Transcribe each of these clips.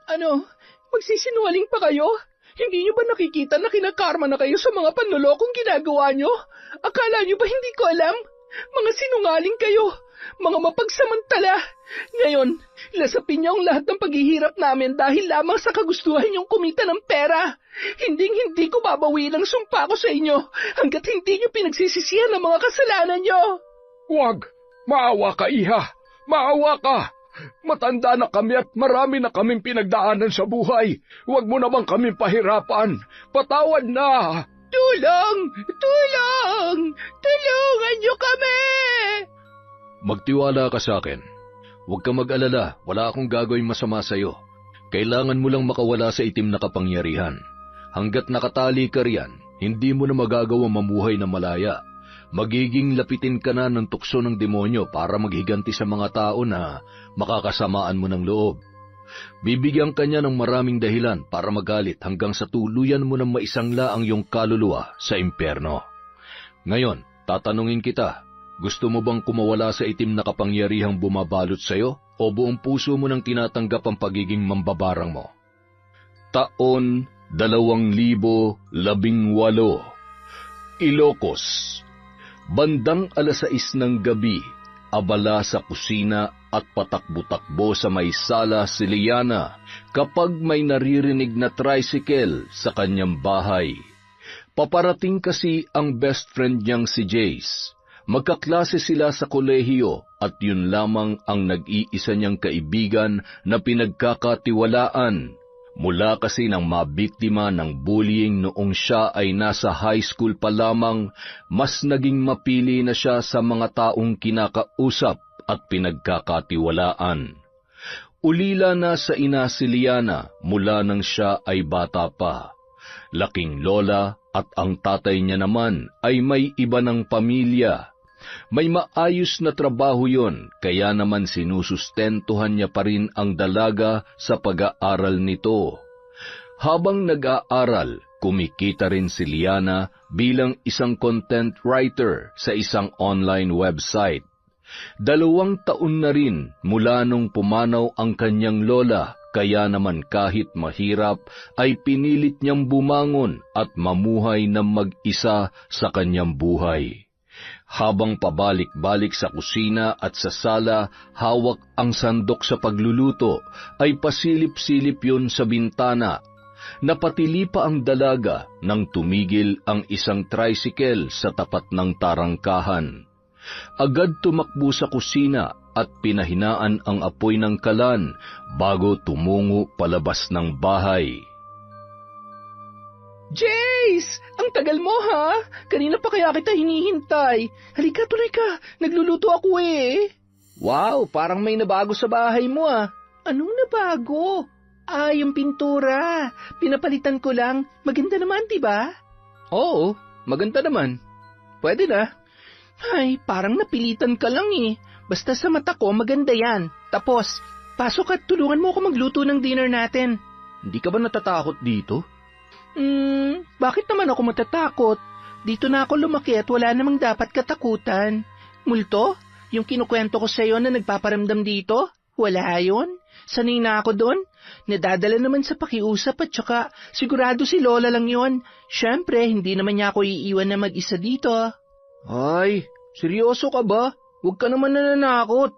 Ano? Magsisinungaling pa kayo? Hindi niyo ba nakikita na kinakarma na kayo sa mga panlolokong ginagawa niyo? Akala niyo ba hindi ko alam? Mga sinungaling kayo, mga mapagsamantala. Ngayon, lasapin niyo ang lahat ng paghihirap namin dahil lamang sa kagustuhan niyong kumita ng pera. Hindi ko babawiin ang sumpa ko sa inyo hanggat hindi niyo pinagsisisihan ang mga kasalanan niyo. Huwag! Maawa ka, iha! Maawa ka! Matanda na kami at marami na kaming pinagdaanan sa buhay. Huwag mo naman kaming pahirapan. Patawad na! Tulong! Tulong! Tulungan niyo kami! Magtiwala ka sa akin. Huwag ka mag-alala, wala akong gagawing masama sa iyo. Kailangan mo lang makawala sa itim na kapangyarihan. Hanggat nakatali ka riyan, hindi mo na magagawang mamuhay na malaya. Magiging lapitin ka na ng tukso ng demonyo para maghiganti sa mga tao na makakasamaan mo ng loob. Bibigyan ka niya ng maraming dahilan para magalit hanggang sa tuluyan mo ng maisangla ang iyong kaluluwa sa impyerno. Ngayon, tatanungin kita, gusto mo bang kumawala sa itim na kapangyarihang bumabalot sa iyo o buong puso mo nang tinatanggap ang pagiging mambabarang mo? Taon 2018, Ilocos. Bandang 6:00 ng gabi, abala sa kusina at patakbo-takbo sa may sala si Liana kapag may naririnig na tricycle sa kanyang bahay. Paparating kasi ang best friend niyang si Jace. Magkaklase sila sa kolehiyo at yun lamang ang nag-iisa niyang kaibigan na pinagkakatiwalaan. Mula kasi nang mabiktima ng bullying noong siya ay nasa high school pa lamang, mas naging mapili na siya sa mga taong kinakausap at pinagkakatiwalaan. Ulila na sa ina si Liana mula nang siya ay bata pa. Laking lola at ang tatay niya naman ay may iba ng pamilya. May maayos na trabaho yon, kaya naman sinusustentuhan niya pa rin ang dalaga sa pag-aaral nito. Habang nag-aaral, kumikita rin si Liana bilang isang content writer sa isang online website. 2 taon na rin mula nung pumanaw ang kanyang lola, kaya naman kahit mahirap ay pinilit niyang bumangon at mamuhay ng mag-isa sa kanyang buhay. Habang pabalik-balik sa kusina at sa sala, hawak ang sandok sa pagluluto, ay pasilip-silip yun sa bintana. Napatili pa ang dalaga nang tumigil ang isang tricycle sa tapat ng tarangkahan. Agad tumakbo sa kusina at pinahinaan ang apoy ng kalan bago tumungo palabas ng bahay. Jace! Ang tagal mo, ha? Kanina pa kaya kita hinihintay. Halika, tuloy ka. Nagluluto ako eh. Wow, parang may nabago sa bahay mo, ah. Anong nabago? Yung pintura. Pinapalitan ko lang. Maganda naman, diba? Oo, maganda naman. Pwede na. Ay, parang napilitan ka lang eh. Basta sa mata ko, maganda yan. Tapos, pasok at tulungan mo ako magluto ng dinner natin. Hindi ka ba natatakot dito? Bakit naman ako matatakot? Dito na ako lumaki at wala namang dapat katakutan. Multo? Yung kinukwento ko sa iyo na nagpaparamdam dito? Wala yun. Sanay na ako doon. Nadadala naman sa pakiusap at saka sigurado si Lola lang yon. Siyempre, hindi naman niya ako iiwan na mag-isa dito. Ay, seryoso ka ba? Huwag ka naman nananakot.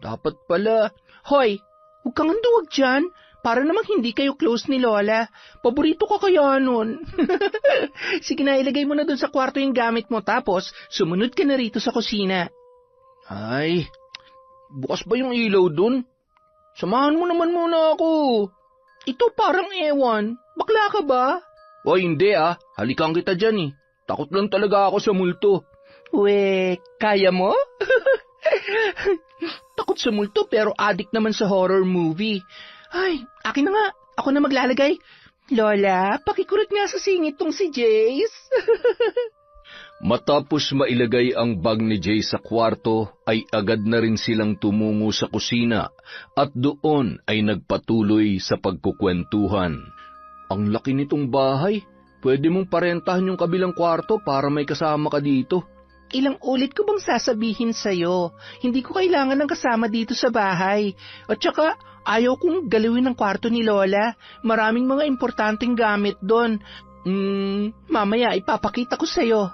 Dapat pala. Hoy, huwag kang anduwag dyan. Para namang hindi kayo close ni Lola. Paborito ka kaya nun. Sige na, ilagay mo na dun sa kwarto yung gamit mo tapos sumunod ka na rito sa kusina. Ay, bukas ba yung ilaw dun? Samahan mo naman muna ako. Ito parang ewan. Bakla ka ba? O hindi ah, halikan kita dyan eh. Takot lang talaga ako sa multo. We, kaya mo? Takot sa multo pero addict naman sa horror movie. Ay, akin na nga. Ako na maglalagay. Lola, pakikurot nga sa singit tong si Jace. Matapos mailagay ang bag ni Jace sa kwarto, ay agad na rin silang tumungo sa kusina at doon ay nagpatuloy sa pagkukwentuhan. Ang laki nitong bahay. Pwede mong parentahan yung kabilang kwarto para may kasama ka dito. Ilang ulit ko bang sasabihin sa'yo? Hindi ko kailangan ng kasama dito sa bahay. At saka, ayaw kong galawin ang kwarto ni Lola. Maraming mga importanteng gamit doon. Mamaya ipapakita ko sa'yo.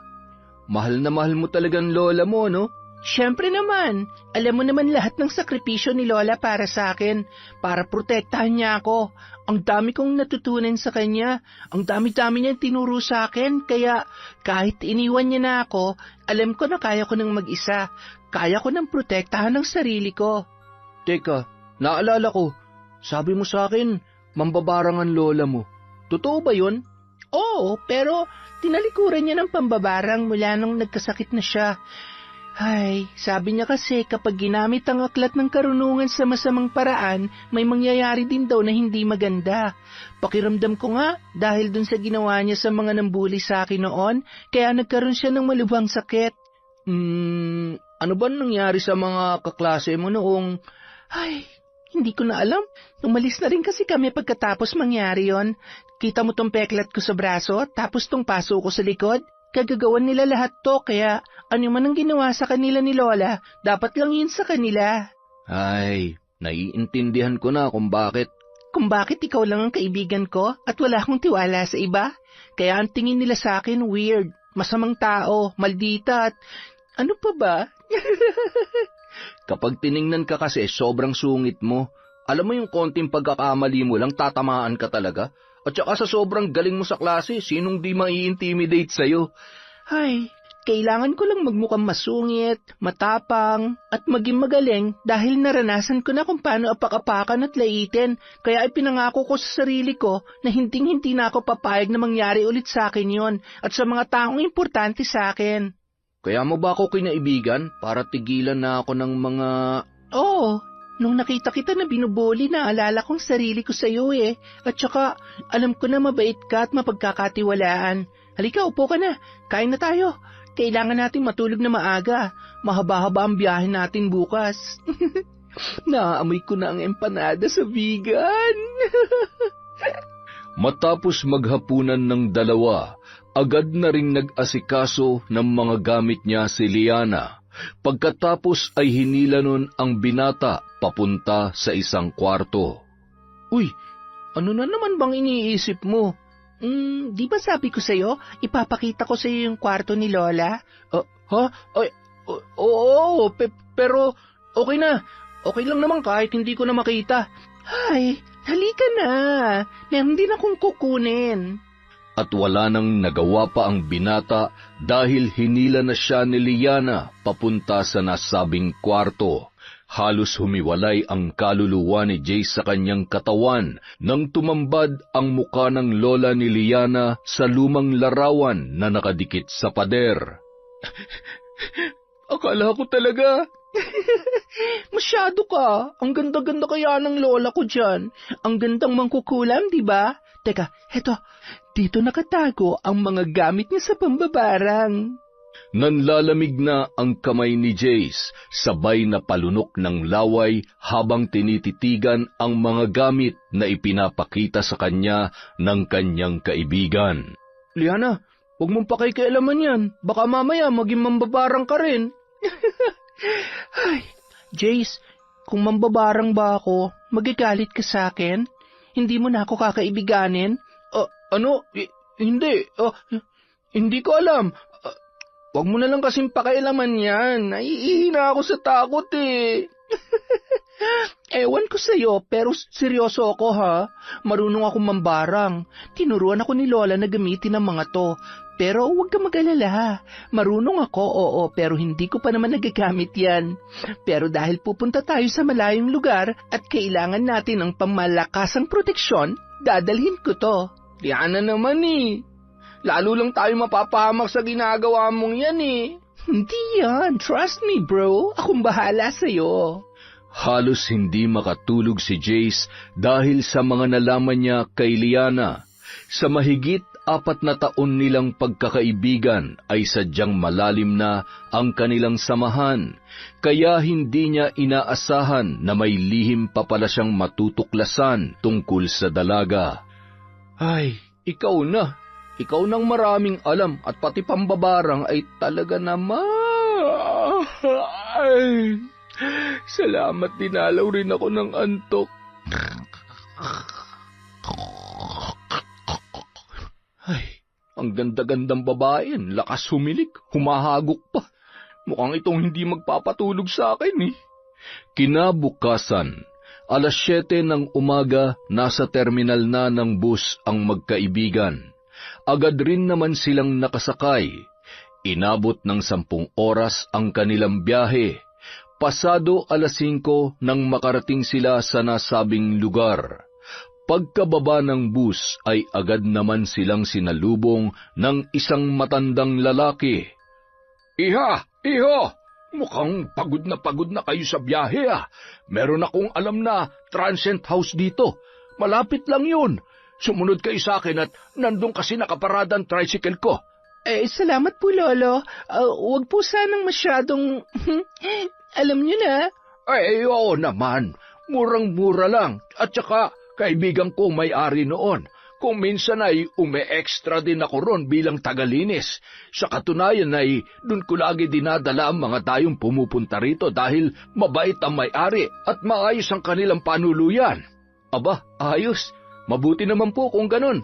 Mahal na mahal mo talagang lola mo, no? Siyempre naman, alam mo naman lahat ng sakripisyo ni Lola para sa akin, para protektahan niya ako. Ang dami kong natutunan sa kanya, ang dami-dami niyang tinuro sa akin, kaya kahit iniwan niya na ako, alam ko na kaya ko nang mag-isa, kaya ko nang protektahan ang sarili ko. Teka, naalala ko, sabi mo sa akin, mambabarang ang lola mo. Totoo ba yun? Oo, pero tinalikuran niya ng pambabarang mula nung nagkasakit na siya. Ay, sabi niya kasi kapag ginamit ang aklat ng karunungan sa masamang paraan, may mangyayari din daw na hindi maganda. Pakiramdam ko nga, dahil dun sa ginawa niya sa mga nambuli sa akin noon, kaya nagkaroon siya ng malubhang sakit. Ano ba nangyari sa mga kaklase mo noong... Ay, hindi ko na alam. Umalis na rin kasi kami pagkatapos mangyari yon. Kita mo tong peklat ko sa braso, tapos tong paso ko sa likod? Kagagawan nila lahat to, kaya ano man ang ginawa sa kanila ni Lola, dapat lang yun sa kanila. Ay, naiintindihan ko na kung bakit. Kung bakit ikaw lang ang kaibigan ko at wala akong tiwala sa iba? Kaya ang tingin nila sa akin weird, masamang tao, maldita at ano pa ba? Kapag tiningnan ka kasi sobrang sungit mo, alam mo yung konting pagkakamali mo lang tatamaan ka talaga? At saka sa sobrang galing mo sa klase, sinong di mai-intimidate sa'yo? Ay, kailangan ko lang magmukhang masungit, matapang, at maging magaling dahil naranasan ko na kung paano apak-apakan at laitin. Kaya ipinangako ko sa sarili ko na hinding-hindi na ako papayag na mangyari ulit sa akin yon at sa mga taong importante sa akin. Kaya mo ba ako kinaibigan para tigilan na ako ng mga... Oo. Nung nakita kita na binubuli, naalala kong sarili ko sa iyo eh. At saka, alam ko na mabait ka at mapagkakatiwalaan. Halika, upo ka na. Kain na tayo. Kailangan natin matulog na maaga. Mahaba-haba ang biyahe natin bukas. Naamoy ko na ang empanada sa vegan. Matapos maghapunan ng dalawa, agad na ring nag-asikaso ng mga gamit niya si Liana. Pagkatapos ay hinila nun ang binata papunta sa isang kwarto. Uy, ano na naman bang iniisip mo? Di ba sabi ko sa'yo, ipapakita ko sa'yo yung kwarto ni Lola? Ay, oo, pero okay na. Okay lang naman kahit hindi ko na makita. Ay, halika na. Meron din akong kukunin. At wala nang nagawa pa ang binata dahil hinila na siya ni Liana papunta sa nasabing kwarto. Halos humiwalay ang kaluluwa ni Jace sa kanyang katawan nang tumambad ang muka ng lola ni Liana sa lumang larawan na nakadikit sa pader. Akala ko talaga. Masyado ka. Ang ganda-ganda kaya ng lola ko dyan. Ang gandang mangkukulam, di ba? Teka, heto. Dito nakatago ang mga gamit niya sa pambabarang. Nanlalamig na ang kamay ni Jace, sabay na palunok ng laway habang tinititigan ang mga gamit na ipinapakita sa kanya ng kanyang kaibigan. Liana, huwag mong pakikialaman yan. Baka mamaya maging mambabarang ka rin. Ay, Jace, kung mambabarang ba ako, magagalit ka sa akin? Hindi mo na ako kakaibiganin? Hindi. Hindi ko alam. Huwag mo na lang kasing pakialaman yan. Naiihina ako sa takot eh. Ewan ko sa'yo, pero seryoso ako ha. Marunong akong mambarang. Tinuruan ako ni Lola na gamitin ang mga to. Pero huwag ka mag-alala. Marunong ako, oo, pero hindi ko pa naman nagagamit yan. Pero dahil pupunta tayo sa malayong lugar at kailangan natin ng pamalakasang proteksyon, dadalhin ko to. Yan na naman eh. Lalo lang tayo mapapahamak sa ginagawa mong yan eh. Hindi yan. Trust me, bro. Akong bahala sa'yo. Halos hindi makatulog si Jace dahil sa mga nalaman niya kay Liana. Sa mahigit 4 na taon nilang pagkakaibigan ay sadyang malalim na ang kanilang samahan, kaya hindi niya inaasahan na may lihim pa pala siyang matutuklasan tungkol sa dalaga. Ay, ikaw na. Ikaw nang maraming alam at pati pambabarang ay talaga naman. Ay, salamat, dinalaw rin ako ng antok. Ay, ang ganda-gandang babae, lakas humilik, humahagok pa. Mukhang itong hindi magpapatulog sa akin eh. Kinabukasan, 7:00 ng umaga, nasa terminal na ng bus ang magkaibigan. Agad rin naman silang nakasakay. Inabot ng 10 oras ang kanilang biyahe. Pasado 5:00 nang makarating sila sa nasabing lugar. Pagkababa ng bus ay agad naman silang sinalubong ng isang matandang lalaki. Iha! Iho! Mukhang pagod na kayo sa biyahe ah. Meron akong alam na transient house dito. Malapit lang yun. Sumunod kayo sa akin at nandun kasi nakaparada ang tricycle ko. Salamat po, Lolo. Huwag po sanang masyadong... alam niyo na. Oo naman. Murang-mura lang. At saka, kaibigan ko may-ari noon. Kung minsan ay ume-extra din ako ron bilang tagalinis. Sa katunayan ay dun ko lagi dinadala ang mga tayong pumupunta rito dahil mabait ang may-ari at maayos ang kanilang panuluyan. Aba, ayos. Mabuti naman po kung ganun.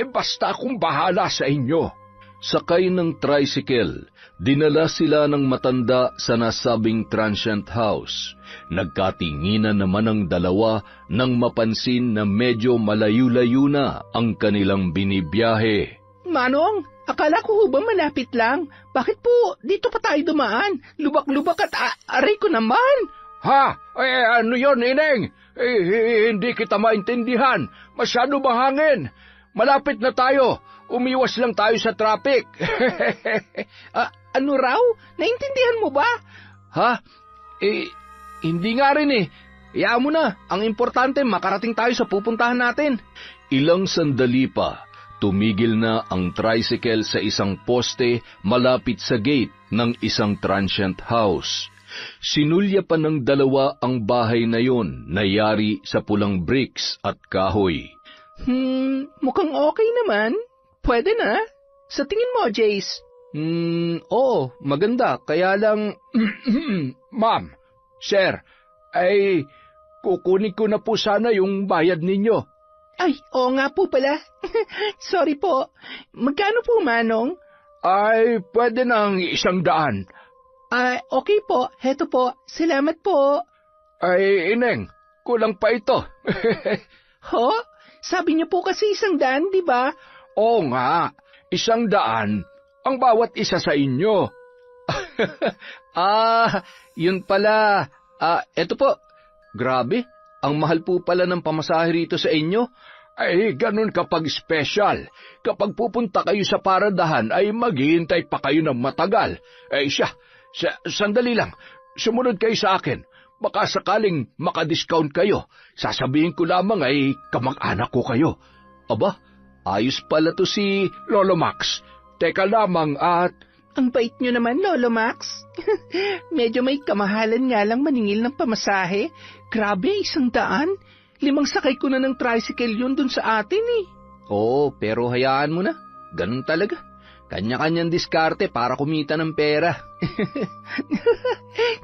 Basta akong bahala sa inyo. Sakay ng tricycle, dinala sila ng matanda sa nasabing transient house. Nagkatinginan naman ang dalawa nang mapansin na medyo malayo-layo na ang kanilang binibiyahe. Manong, akala ko ba malapit lang? Bakit po dito pa tayo dumaan? Lubak-lubak at aray ko naman. Ha? Ano yon, Ineng? Hindi kita maintindihan. Masyado mahangin. Malapit na tayo. Umiwas lang tayo sa traffic. Ano raw? Naintindihan mo ba? Ha? Hindi nga rin eh. Hayaan mo na. Ang importante, makarating tayo sa pupuntahan natin. Ilang sandali pa, tumigil na ang tricycle sa isang poste malapit sa gate ng isang transient house. Sinulya pa ng dalawa ang bahay na yon na yari sa pulang bricks at kahoy. Mukhang okay naman. Pwede na. Sa tingin mo, Jace? Oo, maganda. Kaya lang... Ma'am, sir, kukunin ko na po sana yung bayad ninyo. Ay, oo nga po pala. Sorry po. Magkano po, Manong? Pwede ng 100. Okay po. Heto po. Salamat po. Ineng, kulang pa ito. Ho? Sabi niyo po kasi 100, di ba? Oo nga, 100 ang bawat isa sa inyo. Yun pala. Eto po. Grabe, ang mahal po pala ng pamasahe rito sa inyo. Ganun kapag special. Kapag pupunta kayo sa paradahan ay maghihintay pa kayo ng matagal. Sandali lang. Sumunod kayo sa akin. Baka sakaling makadiscount kayo. Sasabihin ko lamang ay kamag-anak ko kayo. Aba, ayos pala to si Lolo Max. Teka lamang at... Ang bait nyo naman, Lolo Max. Medyo may kamahalan nga lang maningil ng pamasahe. Grabe, 100. 5 sakay ko na ng tricycle yun dun sa atin eh. Oo, pero hayaan mo na. Ganun talaga. Kanya-kanyang diskarte para kumita ng pera.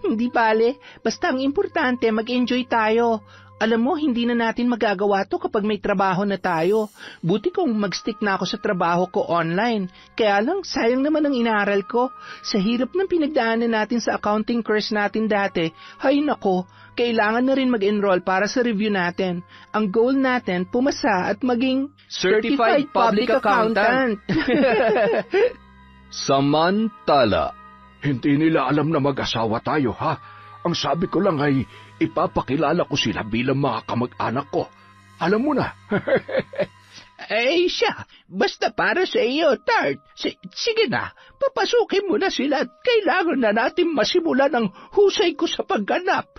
Hindi bale. Basta ang importante, mag-enjoy tayo. Alam mo, hindi na natin magagawa to kapag may trabaho na tayo. Buti kung mag-stick na ako sa trabaho ko online. Kaya lang, sayang naman ang inaaral ko. Sa hirap ng pinagdaanan natin sa accounting course natin dati, hay nako, kailangan na rin mag-enroll para sa review natin. Ang goal natin, pumasa at maging Certified Public Accountant. Samantala, hindi nila alam na mag-asawa tayo, ha? Ang sabi ko lang ay ipapakilala ko sila bilang mga kamag-anak ko. Alam mo na. Siya, basta para sa iyo, Tart. Sige na, papasukin mo na sila at kailangan na natin masimulan ang husay ko sa pagganap.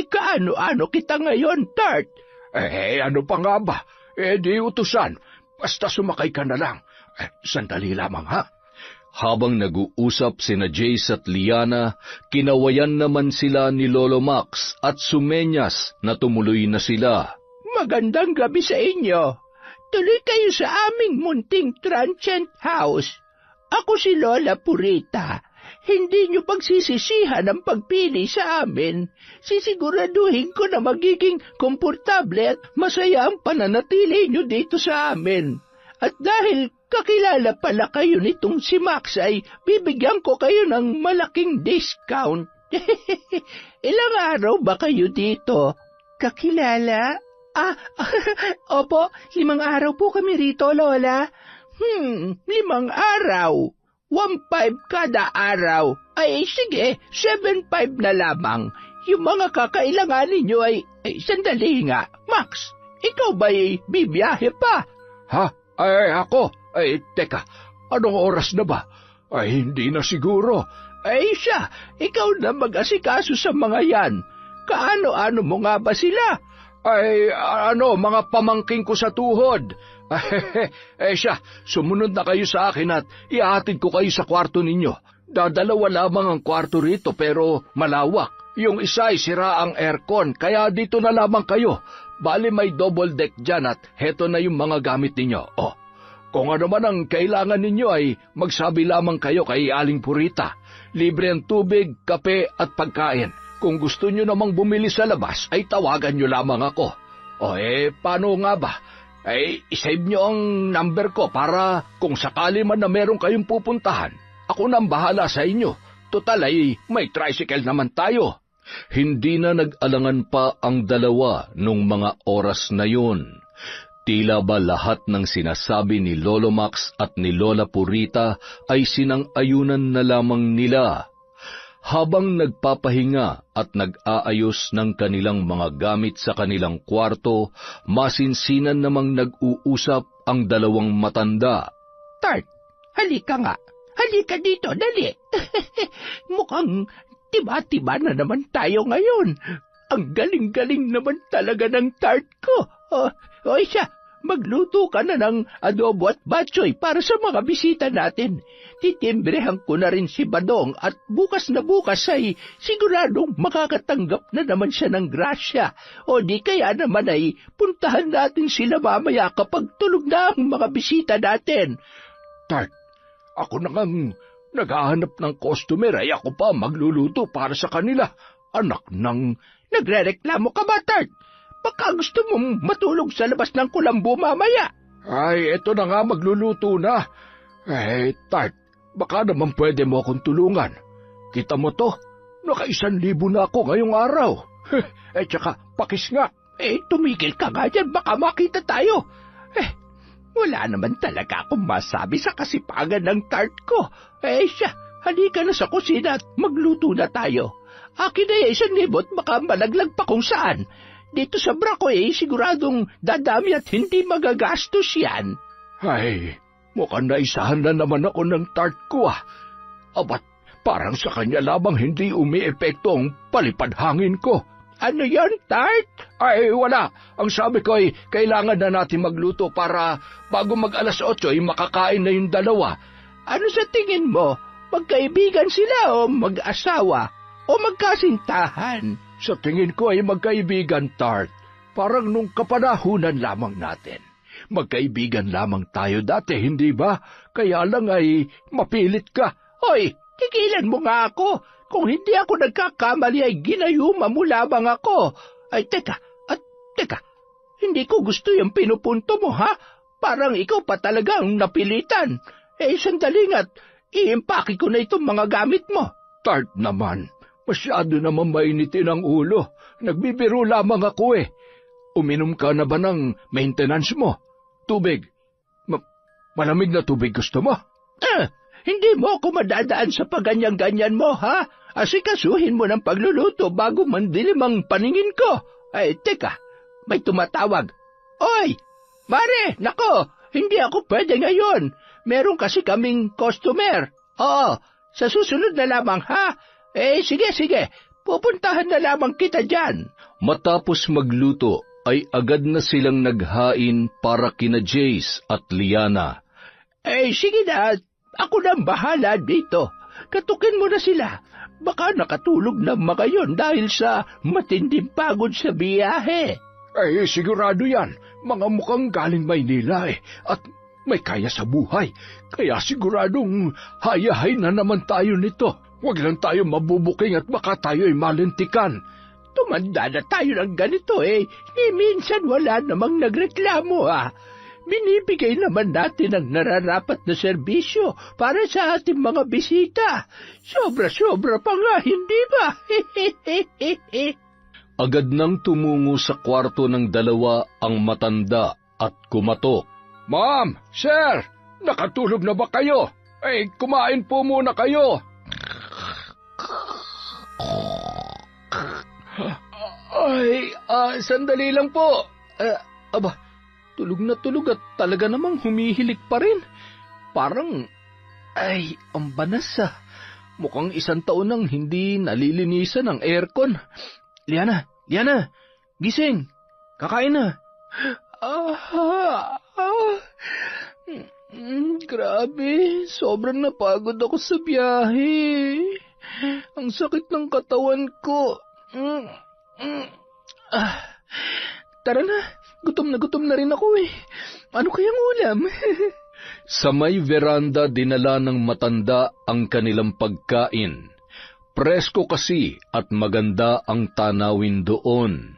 Kaano-ano kita ngayon, Tart? Ano pa nga ba? Di utusan. Basta sumakay ka na lang. Sandali lamang, ha? Habang nag-uusap sina Jace at Liana, kinawayan naman sila ni Lolo Max at sumenyas na tumuloy na sila. Magandang gabi sa inyo. Tuloy kayo sa aming munting transient house. Ako si Lola Purita. hindi nyo pagsisisihan ang pagpili sa amin. Sisiguraduhin ko na magiging komportable at masaya ang pananatili nyo dito sa amin. At dahil kakilala pala kayo nitong si Max ay bibigyan ko kayo ng malaking discount. Ilang araw ba kayo dito? Kakilala? Opo, 5 araw po kami rito, Lola. 5 araw. 1.5 kada araw. Ay, sige, 7.5 na lamang. Yung mga kakailangan ninyo ay sandali nga. Max, ikaw ba'y bibiyahe pa? Ha? Ay, ako? Ay, teka, anong oras na ba? Ay, hindi na siguro. Ay, siya, ikaw na mag-asikaso sa mga yan. Kaano-ano mo nga ba sila? Ay, mga pamangking ko sa tuhod. Siya, sumunod na kayo sa akin at ihatid ko kayo sa kwarto ninyo. Dadalawa lamang ang kwarto rito pero malawak. Yung isa ay sira ang aircon, kaya dito na lamang kayo. Bali may double deck dyan at heto na yung mga gamit ninyo. Kung ano man ang kailangan ninyo ay magsabi lamang kayo kay Aling Purita. Libre ang tubig, kape at pagkain. Kung gusto nyo namang bumili sa labas, ay tawagan nyo lamang ako. Paano nga ba? Isave nyo ang number ko para kung sakali man na meron kayong pupuntahan, ako nang bahala sa inyo. Total ay may tricycle naman tayo. Hindi na nag-alangan pa ang dalawa nung mga oras na yun. Tila ba lahat ng sinasabi ni Lolo Max at ni Lola Purita ay sinang-ayunan na lamang nila. Habang nagpapahinga at nag-aayos ng kanilang mga gamit sa kanilang kwarto, masinsinan namang nag-uusap ang dalawang matanda. Tart, halika nga. Halika dito, dali. Mukhang tiba-tiba na naman tayo ngayon. Ang galing-galing naman talaga ng tart ko. Siya, magluto ka na ng adobo at batchoy para sa mga bisita natin. Titimbrehan ko na rin si Badong at bukas na bukas ay siguradong makakatanggap na naman siya ng grasya. O di kaya naman ay puntahan natin sila mamaya kapag tulog na ang mga bisita natin. Tart, ako na ngang naghahanap ng customer ay ako pa magluluto para sa kanila. Anak ng... Nagrereklamo ka ba, Tart? Baka gusto mong matulog sa labas ng kulambo mamaya. Ay, eto na nga magluluto na. Tart, baka naman pwede mo akong tulungan. Kita mo to, naka-1,000 na ako ngayong araw. Tsaka pakis nga. Tumigil ka nga dyan, baka makita tayo. Wala naman talaga akong masabi sa kasipagan ng tart ko. Siya, halika na sa kusina at magluto na tayo. Akin ay 1,000 at baka malaglag pa kung saan. Dito sa Braco siguradong dadami at hindi magagastos yan. Ay, mukhang naisahan na naman ako ng tart ko Abat, parang sa kanya lamang hindi umi-epekto ang palipad hangin ko. Ano yon, Tart? Ay, wala. Ang sabi ko ay kailangan na natin magluto para bago mag-8 ay makakain na yung dalawa. Ano sa tingin mo? Magkaibigan sila o mag-asawa? O magkasintahan? Sa tingin ko ay magkaibigan, Tart. Parang nung kapanahunan lamang natin. Magkaibigan lamang tayo dati, hindi ba? Kaya lang ay mapilit ka. Hoy, tigilan mo nga ako. Kung hindi ako nagkakamali ay ginayuma mo lamang ako. Ay, teka. Hindi ko gusto yung pinupunto mo, ha? Parang ikaw pa talaga ang napilitan. Sandali nga't iimpake ko na itong mga gamit mo. Tart naman. Masyado naman mainitin ang ulo. Nagbibiro lamang ako Uminom ka na ba ng maintenance mo? Tubig. Malamig na tubig gusto mo? Hindi mo ako madadaan sa paganyan-ganyan mo, ha? Asikasuhin mo ng pagluluto bago mandilim ang paningin ko. Teka, may tumatawag. Oy, Mare, nako, hindi ako pwede ngayon. Meron kasi kaming customer. Oo, sa susunod na lamang, ha? Sige, pupuntahan na lamang kita dyan. Matapos magluto, ay agad na silang naghain para kina Jace at Liana. Sige na, ako nang bahala dito. Katukin mo na sila. Baka nakatulog na mga yon dahil sa matinding pagod sa biyahe. Sigurado yan. Mga mukhang galing Maynila At may kaya sa buhay. Kaya siguradong hayahay na naman tayo nito. Huwag lang tayo mabubuking at baka tayo'y malintikan. Tumanda na tayo ng ganito minsan wala namang nagreklamo Binibigay naman natin ang nararapat na serbisyo para sa ating mga bisita. Sobra-sobra pa nga, hindi ba? Agad nang tumungo sa kwarto ng dalawa ang matanda at kumatok. Ma'am, sir, nakatulog na ba kayo? Kumain po muna kayo. Sandali lang po. Tulog na tulog at talaga namang humihilik pa rin. Parang, ang banas Mukhang 1 taon nang hindi nalilinisan ang aircon. Liana, gising. Kakain na. Grabe, sobrang napagod ako sa biyahe. Ang sakit ng katawan ko. Tara na, gutom na rin ako Ano kayang ulam? Sa may veranda dinala ng matanda ang kanilang pagkain. Presko kasi at maganda ang tanawin doon.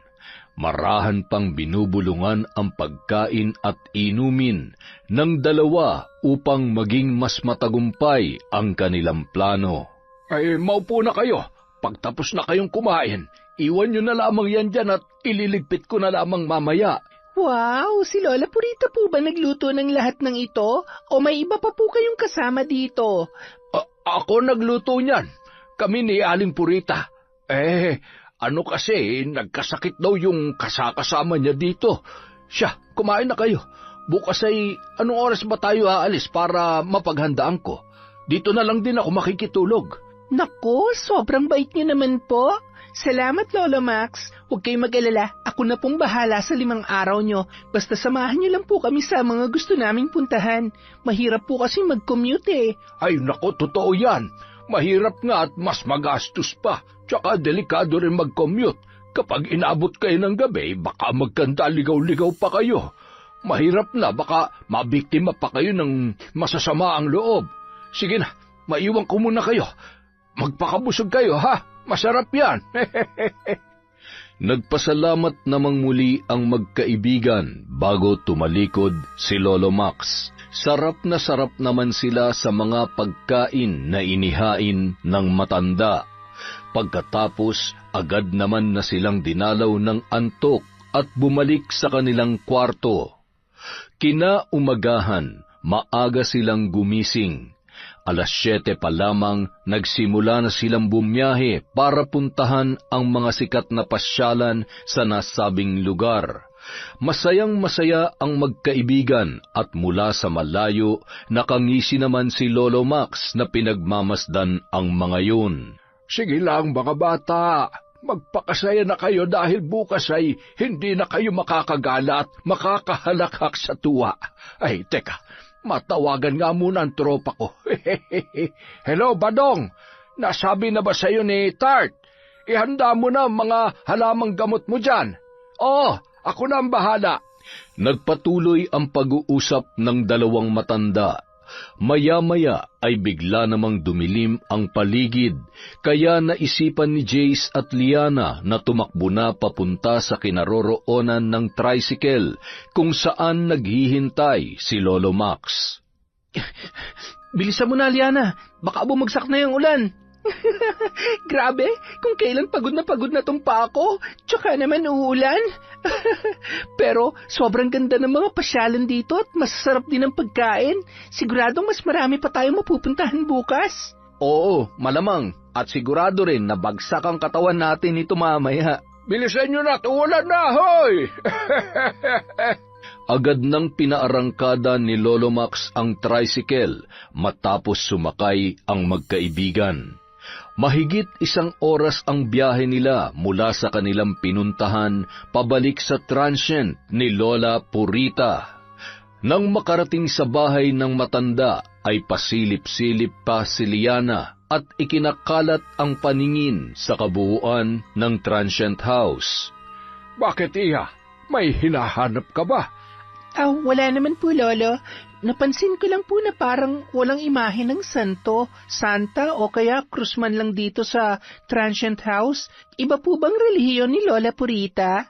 Marahan pang binubulungan ang pagkain at inumin ng dalawa upang maging mas matagumpay ang kanilang plano. Maupo na kayo. Pagtapos na kayong kumain, iwan nyo na lamang yan dyan at ililigpit ko na lamang mamaya. Wow, si Lola Purita po ba nagluto ng lahat ng ito? O may iba pa po kayong kasama dito? Ako nagluto niyan. Kami ni Aling Purita. Ano kasi, nagkasakit daw yung kasama niya dito. Siya, kumain na kayo. Bukas anong oras ba tayo aalis para mapaghandaan ko? Dito na lang din ako makikitulog. Naku, sobrang bait niyo naman po. Salamat, Lolo Max. Huwag kayong mag-alala. Ako na pong bahala sa 5 araw nyo. Basta samahan niyo lang po kami sa mga gusto naming puntahan. Mahirap po kasi mag-commute Ay naku, totoo yan. Mahirap nga at mas magastos pa. Tsaka delikado rin mag-commute. Kapag inabot kayo ng gabi, baka magkanta ligaw-ligaw pa kayo. Mahirap na, baka mabiktima pa kayo ng masasama ang loob. Sige na, maiwan ko muna kayo. Magpakabusog kayo, ha? Masarap yan. Nagpasalamat namang muli ang magkaibigan bago tumalikod si Lolo Max. Sarap na sarap naman sila sa mga pagkain na inihain ng matanda. Pagkatapos, agad naman na silang dinalaw ng antok at bumalik sa kanilang kwarto. Kinaumagahan, maaga silang gumising. 7:00 pa lamang nagsimula na silang bumiyahe para puntahan ang mga sikat na pasyalan sa nasabing lugar. Masayang-masaya ang magkaibigan at mula sa malayo nakangisi naman si Lolo Max na pinagmamasdan ang mga yun. Sige lang mga bata, magpakasaya na kayo dahil bukas hindi na kayo makakagala at makakahalakhak sa tuwa. Teka, matawagan nga muna ang tropa ko. Hello, Badong. Nasabi na ba sa'yo ni Tart? Ihanda mo na mga halamang gamot mo dyan. Oo, ako na ang bahala. Nagpatuloy ang pag-uusap ng dalawang matanda. Maya-maya ay bigla namang dumilim ang paligid, kaya naisipan ni Jace at Liana na tumakbo na papunta sa kinaroroonan ng tricycle kung saan naghihintay si Lolo Max. Bilisan mo na, Liana. Baka bumagsak na yung ulan. Grabe, kung kailan pagod na tong pa ako, tsaka naman uulan. Pero sobrang ganda ng mga pasyalan dito at masasarap din ang pagkain. Siguradong mas marami pa tayong mapupuntahan bukas. Oo, malamang. At sigurado rin na bagsak ang katawan natin ito mamaya. Bilisan nyo na, uulan na, hoy! Agad nang pinaarangkada ni Lolo Max ang tricycle matapos sumakay ang magkaibigan. Mahigit 1 oras ang biyahe nila mula sa kanilang pinuntahan pabalik sa transient ni Lola Purita. Nang makarating sa bahay ng matanda ay pasilip-silip pa si Liana at ikinakalat ang paningin sa kabuuan ng transient house. Bakit, Iha? May hinahanap ka ba? Wala naman po, Lolo. Napansin ko lang po na parang walang imahe ng santo, santa o kaya krus man lang dito sa transient house. Iba po bang relihiyon ni Lola Purita?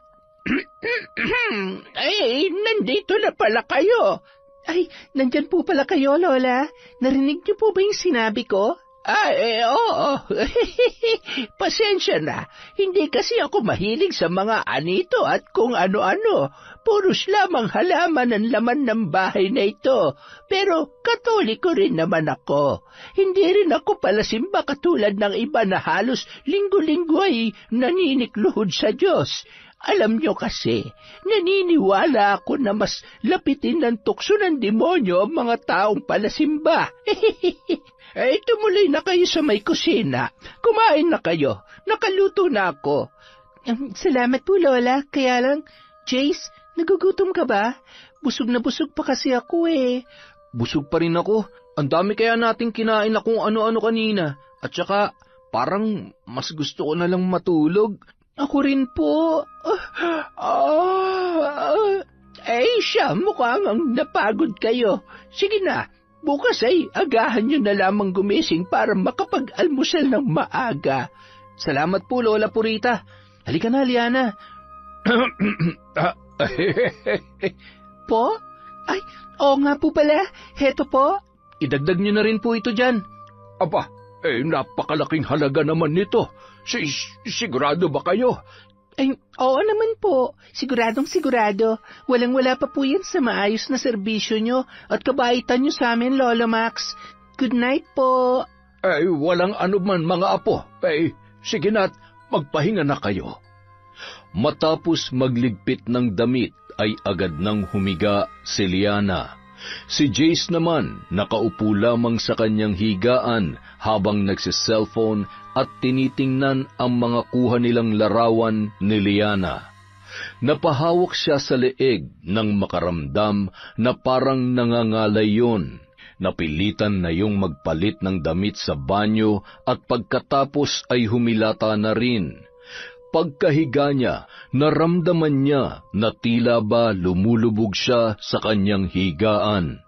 Ay, nandito na pala kayo. Ay, nandyan po pala kayo, Lola. Narinig niyo po ba yung sinabi ko? Oo. Pasensya na. Hindi kasi ako mahilig sa mga anito at kung ano-ano. Puros lamang halaman ang laman ng bahay na ito. Pero Katoliko rin naman ako. Hindi rin ako palasimba katulad ng iba na halos linggo-linggo ay naninikluhod sa Diyos. Alam nyo kasi, naniniwala ako na mas lapitin ng tukso ng demonyo ang mga taong palasimba. Tumuloy na kayo sa may kusina. Kumain na kayo. Nakaluto na ako. Salamat po, Lola. Kaya lang, Jace, nagugutom ka ba? Busog na busog pa kasi ako eh. Busog pa rin ako. Ang dami kaya nating kinain na kung ano-ano kanina. At saka, parang mas gusto ko na lang matulog. Ako rin po. Siya, mukhang ang napagod kayo. Sige na, bukas ay agahan nyo na lamang gumising para makapag-almusal ng maaga. Salamat po, Lola Purita. Halika na, Liana. Po? Ay, oo nga po pala. Heto po. Idagdag nyo na rin po ito dyan. Aba, napakalaking halaga naman nito. Sigurado ba kayo? Ay, oo naman po. Siguradong sigurado. Walang-wala pa po yan sa maayos na serbisyo nyo at kabaitan nyo sa amin, Lolo Max. Good night po. Walang anuman mga apo. Sige na't magpahinga na kayo. Matapos magligpit ng damit ay agad nang humiga si Liana. Si Jace naman nakaupo lamang sa kanyang higaan habang nagsiselfone at tinitingnan ang mga kuha nilang larawan ni Liana. Napahawak siya sa leeg nang makaramdam na parang nangangalay yun. Napilitan na yung magpalit ng damit sa banyo at pagkatapos ay humilata na rin. Pagkahiga niya, naramdaman niya na tila ba lumulubog siya sa kanyang higaan.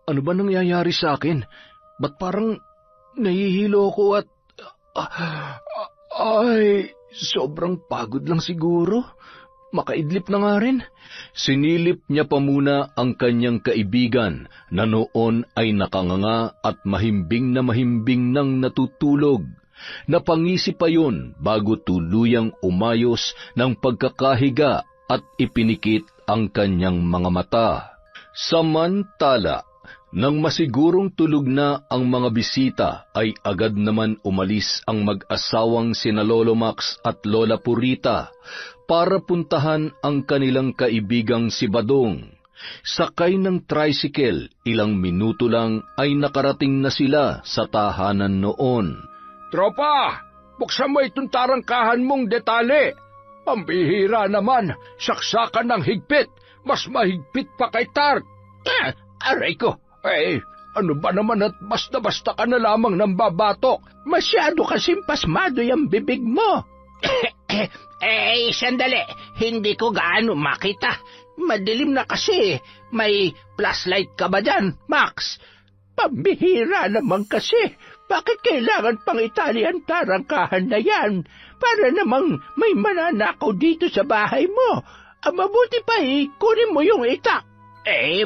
Ano ba nangyayari sa akin? Ba't parang nahihilo ko at... sobrang pagod lang siguro. Makaidlip na nga rin. Sinilip niya pa muna ang kanyang kaibigan na noon ay nakanganga at mahimbing nang natutulog. Napangisi pa yun bago tuluyang umayos ng pagkakahiga at ipinikit ang kanyang mga mata. Samantala, nang masigurong tulog na ang mga bisita ay agad naman umalis ang mag-asawang sina Lolo Max at Lola Purita para puntahan ang kanilang kaibigang si Badong. Sakay ng tricycle, ilang minuto lang ay nakarating na sila sa tahanan noon. Tropa, buksan mo itong tarangkahan mong detale. Pambihira naman, saksakan ng higpit. Mas mahigpit pa kay Tart. Aray ko, ano ba naman at basta-basta ka na lamang ng babatok? Masyado kasing pasmado yung bibig mo. Sandali, hindi ko gaano makita. Madilim na kasi. May flashlight ka ba dyan, Max? Pambihira naman kasi. Bakit kailangan pang itali ang tarangkahan na yan? Para namang may mananakaw dito sa bahay mo. Mabuti pa kunin mo yung itak.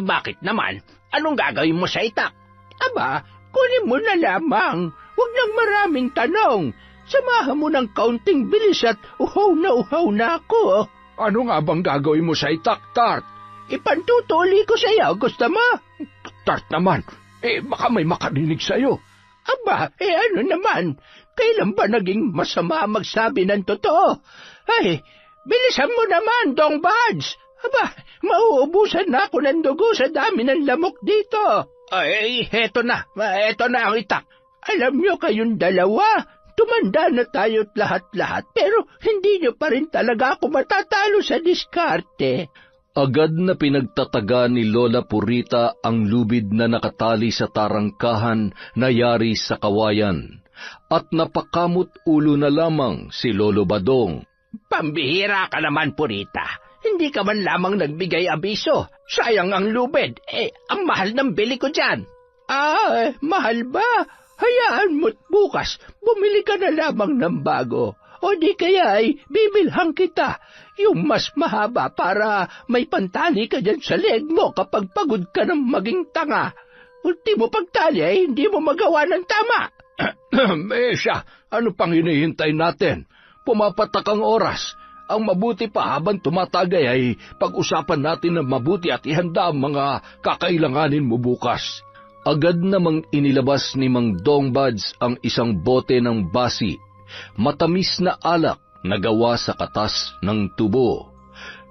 Bakit naman? Anong gagawin mo sa itak? Aba, kunin mo na lamang. Huwag nang maraming tanong. Samahan mo ng kaunting bilis at uhaw na ako. Ano nga bang gagawin mo sa itak, Tart? Ipantutuli ko sa iyo, gusto mo? Tart naman, baka may makarinig sa'yo. Aba, ano naman? Kailan ba naging masama magsabi ng totoo? Bilisan mo naman, Dong Buds! Aba, mauubusan na ako ng dugo sa dami ng lamok dito. Heto na ang itak. Alam nyo kayong dalawa, tumanda na tayo't lahat-lahat, pero hindi nyo pa rin talaga ako matatalo sa diskarte. Agad na pinagtataga ni Lola Purita ang lubid na nakatali sa tarangkahan na yari sa kawayan, at napakamot ulo na lamang si Lolo Badong. Pambihira ka naman, Purita. Hindi ka man lamang nagbigay abiso. Sayang ang lubid. Ang mahal ng bili ko dyan. Mahal ba? Hayaan mo't bukas, bumili ka na lamang ng bago. O di kaya ay bibilhang kita. Yung mas mahaba para may pantali ka dyan sa leg mo kapag pagod ka ng maging tanga. Ultimo pagtali ay hindi mo magawa ng tama. Siya, ano pang hinihintay natin? Pumapatak ang oras. Ang mabuti pa habang tumatagay ay pag-usapan natin ng mabuti at ihanda ang mga kakailanganin mo bukas. Agad namang inilabas ni Mang Dongbads ang isang bote ng basi, matamis na alak na gawa sa katas ng tubo.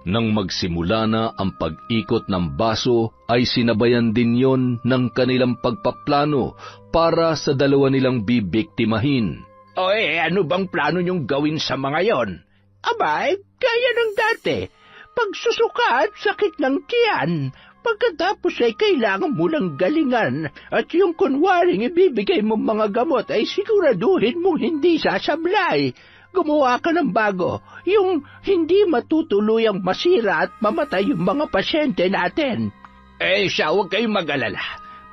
Nang magsimula na ang pag-ikot ng baso ay sinabayan din yon ng kanilang pagpaplano para sa dalawa nilang bibiktimahin. Ano bang plano niyong gawin sa mga yon? Abay, kaya ng dati. Pagsusuka at sakit ng tiyan. Pagkatapos ay kailangan mo ng galingan at yung kunwaring ibibigay mong mga gamot ay siguraduhin mong hindi sasablay. Gumawa ka ng bago, yung hindi matutuluyang masira at mamatay yung mga pasyente natin. Siya, huwag kayong mag-alala.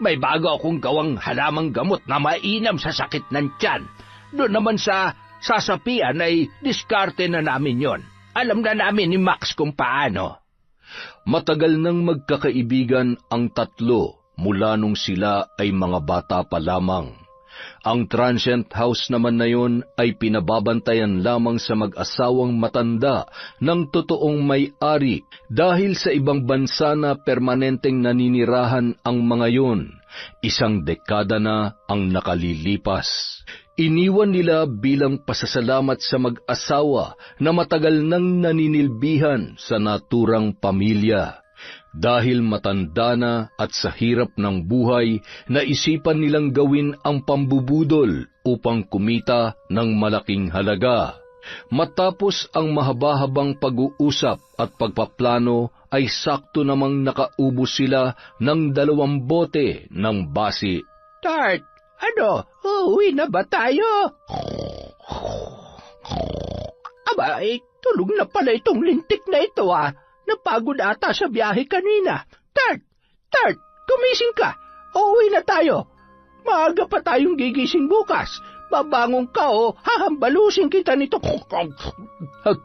May bago akong gawang halamang gamot na mainam sa sakit ng tiyan. Doon naman sa sasapian ay diskarte na namin yon. Alam na namin ni Max kung paano. Matagal nang magkakaibigan ang tatlo mula nung sila ay mga bata pa lamang. Ang transient house naman na yon ay pinababantayan lamang sa mag-asawang matanda ng totoong may-ari dahil sa ibang bansa na permanenteng naninirahan ang mga yon. Isang dekada na ang nakalilipas. Iniwan nila bilang pasasalamat sa mag-asawa na matagal nang naninilbihan sa naturang pamilya. Dahil matanda na at sa hirap ng buhay, naisipan nilang gawin ang pambubudol upang kumita ng malaking halaga. Matapos ang mahaba-habang pag-uusap at pagpaplano, ay sakto namang nakaubos sila ng 2 bote ng basi. Tart, uuwi na ba tayo? Tulog na pala itong lintik na ito Napagod ata sa biyahe kanina. Tart, gumising ka. Uuwi na tayo. Maaga pa tayong gigising bukas. Babangon ka hahambalusin kita nito.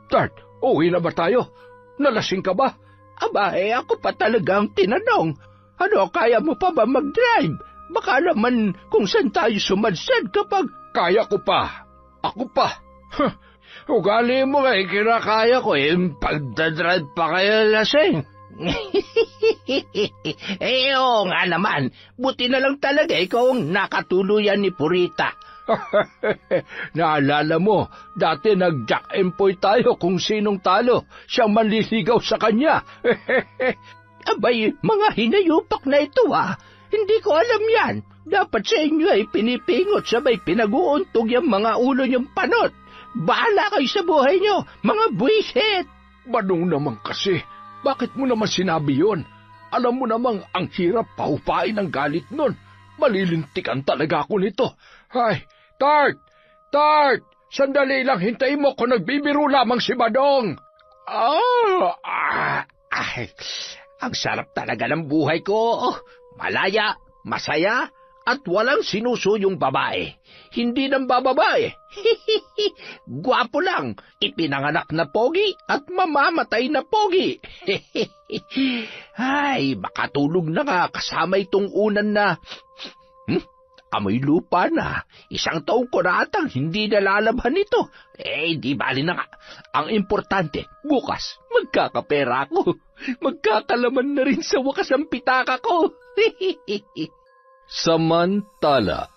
Tart, uuwi na ba tayo? Nalasing ka ba? Ako pa talagang tinanong. Kaya mo pa ba mag-drive? Baka naman kung saan tayo sumadsad kapag... Kaya ko pa. Ako pa. Ugali mo kinakaya ko pagdadrive pa kaya lasing. Oo nga naman. Buti na lang talaga ikaw ang nakatuluyan ni Purita. Naalala mo, dati nag-jack and poy tayo kung sinong talo. Siyang manliligaw sa kanya. Abay, mga hinayupak na ito Hindi ko alam yan. Dapat sa inyo ay pinipingot sabay pinag-uuntog yung mga ulo niyong panot. Bahala kayo sa buhay niyo, mga buwisit! Manong naman kasi, bakit mo naman sinabi yon? Alam mo namang ang hirap paupain ng galit nun. Malilintikan talaga ako nito. Ay, Tart! Sandali lang, hintayin mo kung nagbibiro lamang si Badong. Ang sarap talaga ng buhay ko. Malaya, masaya, at walang sinusuyong babae. Hindi nang bababae. Gwapo lang, ipinanganak na pogi at mamamatay na pogi. Ay, makatulog na nga kasama itong unan na... Amoy lupa na. 1 taon ko na atang hindi nalalabhan ito. Di bali na nga. Ang importante, bukas, magkakapera ako. Magkakalaman na rin sa wakas ang pitaka ko. Samantala,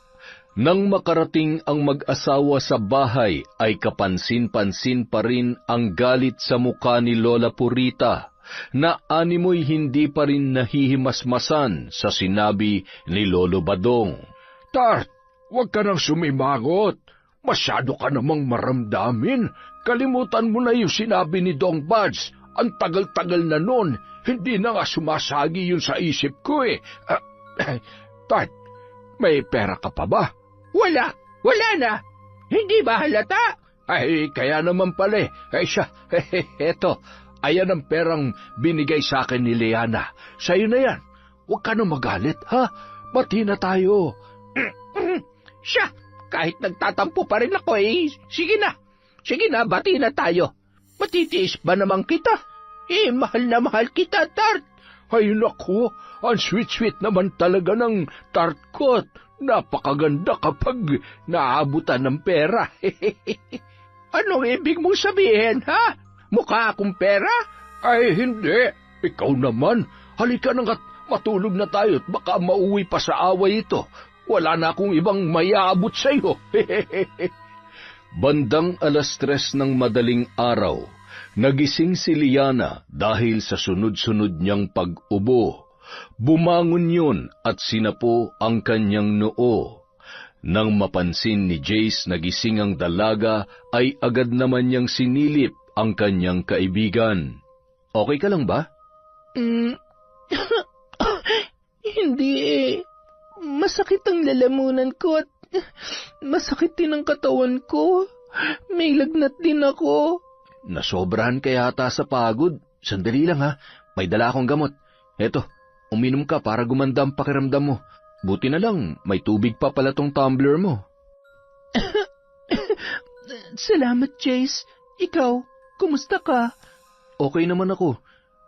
nang makarating ang mag-asawa sa bahay, ay kapansin-pansin pa rin ang galit sa mukha ni Lola Purita, na animoy hindi pa rin nahihimasmasan sa sinabi ni Lolo Badong. Tart, huwag ka nang sumimangot. Masyado ka namang maramdamin. Kalimutan mo na yung sinabi ni Dong Bads. Ang tagal-tagal na nun. Hindi na nga sumasagi yun sa isip ko Tart, may pera ka pa ba? Wala na. Hindi ba halata? Kaya naman pala siya, eto, Ayan ang perang binigay sa akin ni Liana. Sa'yo na yan. Huwag ka na magalit, ha? Bati na tayo. Siya, kahit nagtatampo pa rin ako eh. Sige na, bati na tayo. Matitiis ba naman kita? Mahal na mahal kita, Tart. Ay naku, ang sweet-sweet naman talaga ng tart ko. Napakaganda kapag naabutan ng pera. Anong ibig mong sabihin, ha? Mukha akong pera? Ay hindi, ikaw naman. Halika na nga't matulog na tayo at baka mauwi pa sa away ito. Wala na akong ibang mayaabot sa iyo. Bandang 3:00 ng madaling araw, nagising si Liana dahil sa sunod-sunod niyang pag-ubo. Bumangon yun at sinapo ang kanyang noo. Nang mapansin ni Jace na gising ang dalaga, ay agad naman niyang sinilip ang kanyang kaibigan. Okay ka lang ba? Hindi eh. Masakit ang lalamunan ko at masakit din ang katawan ko. May lagnat din ako. Nasobrahan ka yata sa pagod. Sandali lang ha, may dala akong gamot. Eto, uminom ka para gumanda ang pakiramdam mo. Buti na lang, may tubig pa pala tong tumbler mo. Salamat, Jace. Ikaw, kumusta ka? Okay naman ako.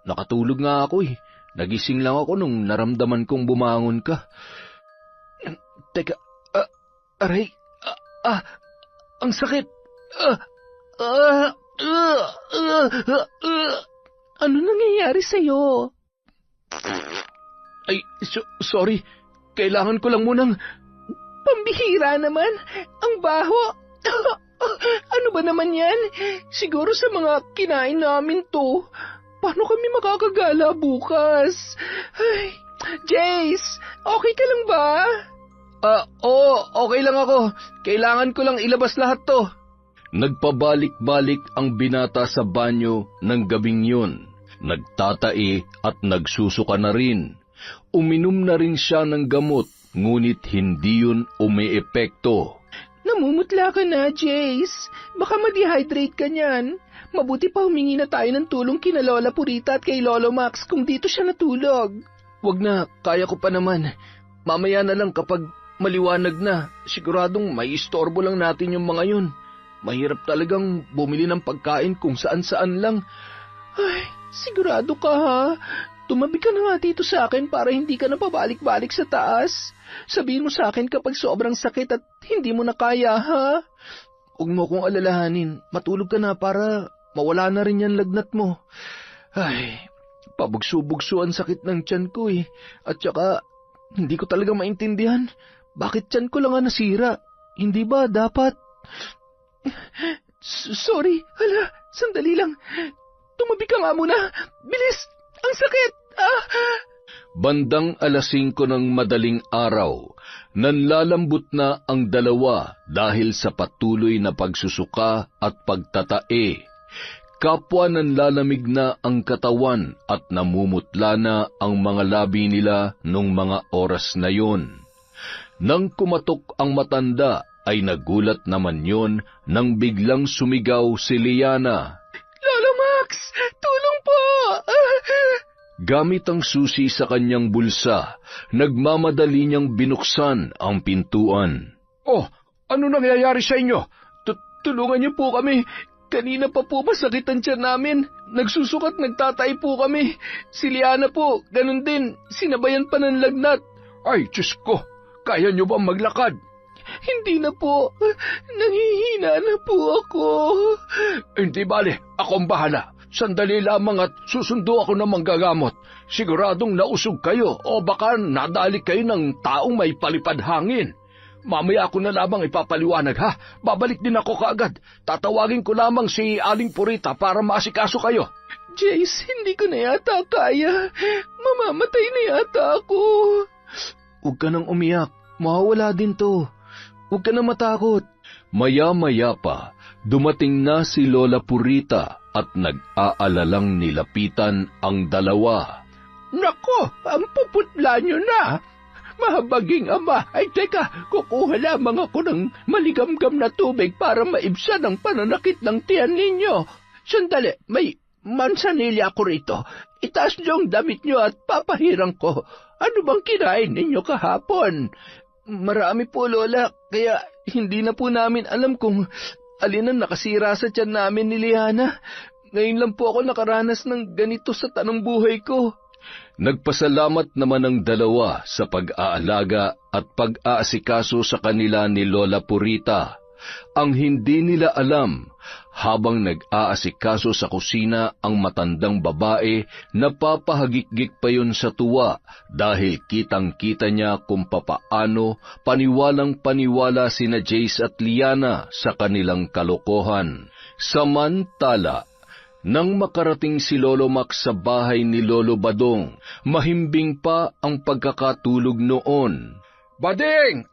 Nakatulog nga ako eh. Nagising lang ako nung naramdaman kong bumangon ka. Teka, aray, ang sakit. Ano nangyayari sa'yo? Ay, sorry. Kailangan ko lang munang... Pambihira naman. Ang baho. Ano ba naman yan? Siguro sa mga kinain namin to. Paano kami makakagala bukas? Ay, Jace, okay ka lang ba? Oo, okay lang ako. Kailangan ko lang ilabas lahat to. Nagpabalik-balik ang binata sa banyo ng gabing yun. Nagtatae at nagsusuka na rin. Uminom na rin siya ng gamot, ngunit hindi yun umiepekto. Namumutla ka na, Jace. Baka ma-dehydrate ka niyan. Mabuti pa humingi na tayo ng tulong kina Lola Purita at kay Lolo Max kung dito siya natulog. Wag na, kaya ko pa naman. Mamaya na lang kapag maliwanag na. Siguradong may istorbo lang natin yung mga yun. Mahirap talagang bumili ng pagkain kung saan-saan lang. Ay, sigurado ka ha? Tumabi ka na nga dito sa akin para hindi ka na pabalik-balik sa taas. Sabihin mo sa akin kapag sobrang sakit at hindi mo na kaya, ha? Huwag mo kong alalahanin. Matulog ka na para mawala na rin yan lagnat mo. Ay, pabugso-bugso ang sakit ng tiyan ko eh. At saka, hindi ko talaga maintindihan. Bakit tiyan ko lang ang nasira? Hindi ba dapat... Sorry, hala, sandali lang. Tumabi ka nga muna. Bilis! Ang sakit! Bandang 5:00 ng madaling araw, nanlalambot na ang dalawa dahil sa patuloy na pagsusuka at pagtatae. Kapwa nanlalamig na ang katawan at namumutla na ang mga labi nila nung mga oras na yon. Nang kumatok ang matanda, ay nagulat naman yon nang biglang sumigaw si Liana. Lolo Max! Tulong po! Gamit ang susi sa kanyang bulsa, nagmamadali niyang binuksan ang pintuan. Oh, ano nangyayari sa inyo? Tulungan niyo po kami. Kanina pa po masakit ang tiyan namin. Nagsusukat, nagtatay po kami. Si Liana po, ganun din. Sinabayan pa ng lagnat. Ay, Diyos ko, kaya niyo ba maglakad? Hindi na po. Nanghihina na po ako. Hindi bale, akong bahala. Sandali lamang at susundo ako ng manggagamot. Siguradong nausog kayo o baka nadali kayo ng taong may palipad hangin. Mamaya ako na lamang ipapaliwanag ha. Babalik din ako kaagad. Tatawagin ko lamang si Aling Purita para maasikaso kayo. Jace, hindi ko na yata kaya. Mamamatay na yata ako. Huwag ka nang umiyak. Mawawala din to. Huwag ka na matakot. Maya-maya pa, dumating na si Lola Purita at nag-aalalang nilapitan ang dalawa. Nako, ang puputla nyo na. Mahabaging ama, ay teka, kukuha lamang ako ng maligamgam na tubig para maibsan ang pananakit ng tiyan ninyo. Sandali, may mansanilya ako rito. Itaas niyo ang damit niyo at papahirang ko. Ano bang kinain ninyo kahapon? Marami po, Lola, kaya hindi na po namin alam kung alin ang nakasira sa tiyan namin ni Liana. Ngayon lang po ako nakaranas ng ganito sa tanong buhay ko. Nagpasalamat naman ang dalawa sa pag-aalaga at pag-aasikaso sa kanila ni Lola Purita. Ang hindi nila alam, habang nag-aasikaso sa kusina ang matandang babae, napapahagikgik pa yun sa tuwa dahil kitang-kita niya kung papaano paniwalang-paniwala sina Jace at Liana sa kanilang kalokohan. Samantala, nang makarating si Lolo Max sa bahay ni Lolo Badong, mahimbing pa ang pagkakatulog noon. Bading!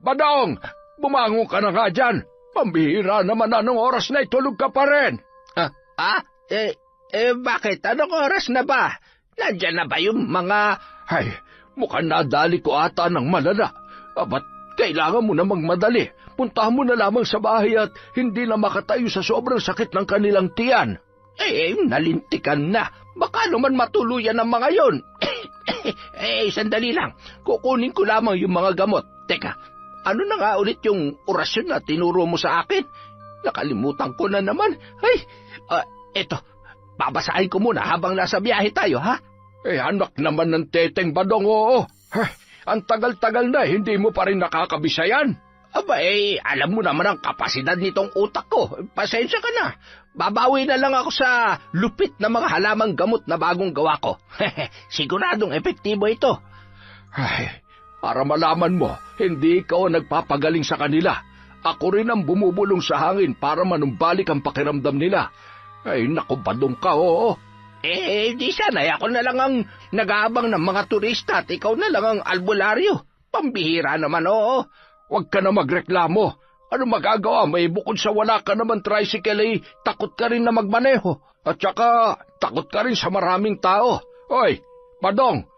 Badong! Bumangon ka na nga dyan. Pambihira naman anong oras na itulog ka pa rin. Bakit? Anong oras na ba? Nandyan na ba yung mga... Ay, mukhang nadali ko ata ng malala. Ba't kailangan mo namang madali? Puntahan mo na lamang sa bahay at hindi na makatayo sa sobrang sakit ng kanilang tiyan. Nalintikan na. Baka naman matuluyan ang mga yon. Sandali lang. Kukunin ko lamang yung mga gamot. Teka, ano na nga ulit yung orasyon na tinuro mo sa akin? Nakalimutan ko na naman. Eto, babasahin ko muna habang nasa biyahe tayo, ha? Anak naman ng teteng Badong, oo. Ang tagal-tagal na, hindi mo pa rin nakakabisayan. Alam mo naman ang kapasidad nitong utak ko. Pasensya ka na. Babawi na lang ako sa lupit na mga halamang gamot na bagong gawa ko. Siguradong epektibo ito. Para malaman mo, hindi ikaw ang nagpapagaling sa kanila. Ako rin ang bumubulong sa hangin para manumbalik ang pakiramdam nila. Naku, Badong ka, oo. Di sanay ako na lang ang nag-aabang ng mga turista at ikaw na lang ang albularyo. Pambihira naman, oo. Huwag ka na magreklamo. Ano magagawa? May bukod sa wala ka naman tricycle, takot ka rin na magmaneho. At saka, takot ka rin sa maraming tao. Oy, Badong,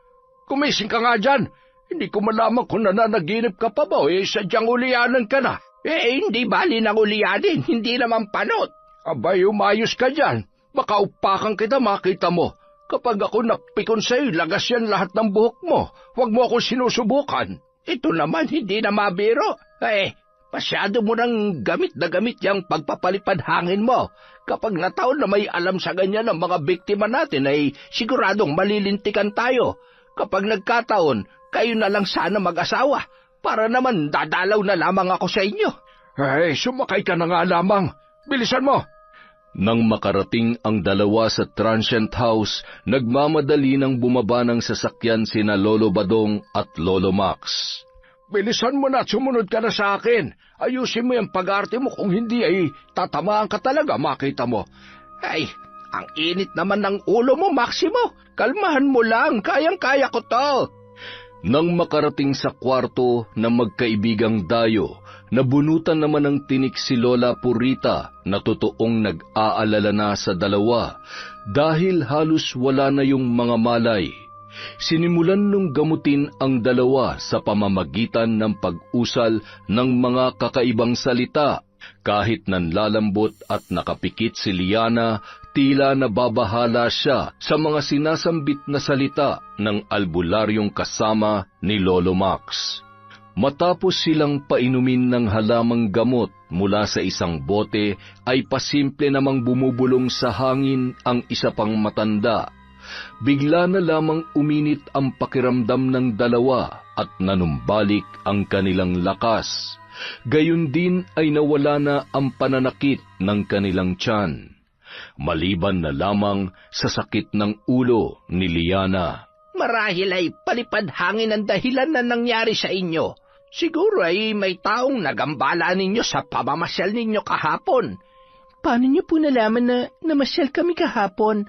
kumising ka nga dyan. Hindi ko malaman kung nananaginip ka pa ba sadyang ulianan ka na. Hindi bali ng ulianin, hindi naman panot. Umayos ka dyan. Baka upakan kita makita mo. Kapag ako napikon sa'yo, lagas yan lahat ng buhok mo. Huwag mo akong sinusubukan. Ito naman hindi na mabiro. Masyado mo nang gamit na gamit yung pagpapalipad hangin mo. Kapag nataon na may alam sa ganyan ng mga biktima natin siguradong malilintikan tayo. Kapag nagkataon, kayo na lang sana mag-asawa. Para naman dadalaw na lamang ako sa inyo. Sumakay ka na nga lamang. Bilisan mo. Nang makarating ang dalawa sa transient house, nagmamadali ng bumaba ng sasakyan sina Lolo Badong at Lolo Max. Bilisan mo na at sumunod ka na sa akin. Ayusin mo yung pag-arte mo, kung hindi tatamaan ka talaga, makita mo. Ang init naman ng ulo mo, Maximo. Kalmahan mo lang, kayang-kaya ko to. Nang makarating sa kwarto ng magkaibigang dayo, nabunutan naman ng tinik si Lola Purita na totoong nag-aalala na sa dalawa dahil halos wala na yung mga malay. Sinimulan nung gamutin ang dalawa sa pamamagitan ng pag-usal ng mga kakaibang salita. Kahit nanlalambot at nakapikit si Liana, tila nababahala siya sa mga sinasambit na salita ng albularyong kasama ni Lolo Max. Matapos silang painumin ng halamang gamot mula sa isang bote, ay pasimple namang bumubulong sa hangin ang isa pang matanda. Bigla na lamang uminit ang pakiramdam ng dalawa at nanumbalik ang kanilang lakas. Gayon din ay nawala na ang pananakit ng kanilang tiyan, maliban na lamang sa sakit ng ulo ni Liana. Marahil ay palipad hangin ang dahilan na nangyari sa inyo. Siguro ay may taong nagambala ninyo sa pamamasyal ninyo kahapon. Paano niyo po nalaman na namasyal kami kahapon?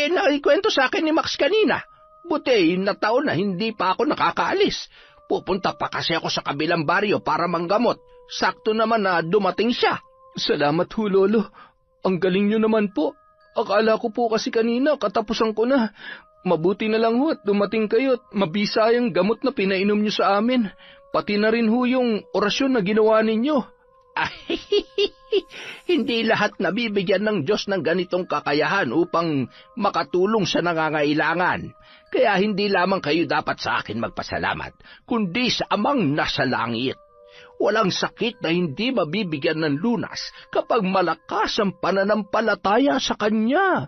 Nakikwento sa akin ni Max kanina. Buti, nataon na hindi pa ako nakakaalis. Pupunta pa kasi ako sa kabilang baryo para manggamot. Sakto naman na dumating siya. Salamat ho, Lolo. Ang galing nyo naman po. Akala ko po kasi kanina katapusan ko na. Mabuti na lang ho at dumating kayo at mabisa yung gamot na pinainom nyo sa amin. Pati na rin ho yung orasyon na ginawa ninyo. Ay, hindi lahat nabibigyan ng Diyos ng ganitong kakayahan upang makatulong sa nangangailangan. Kaya hindi lamang kayo dapat sa akin magpasalamat, kundi sa Amang nasa langit. Walang sakit na hindi mabibigyan ng lunas kapag malakas ang pananampalataya sa Kanya.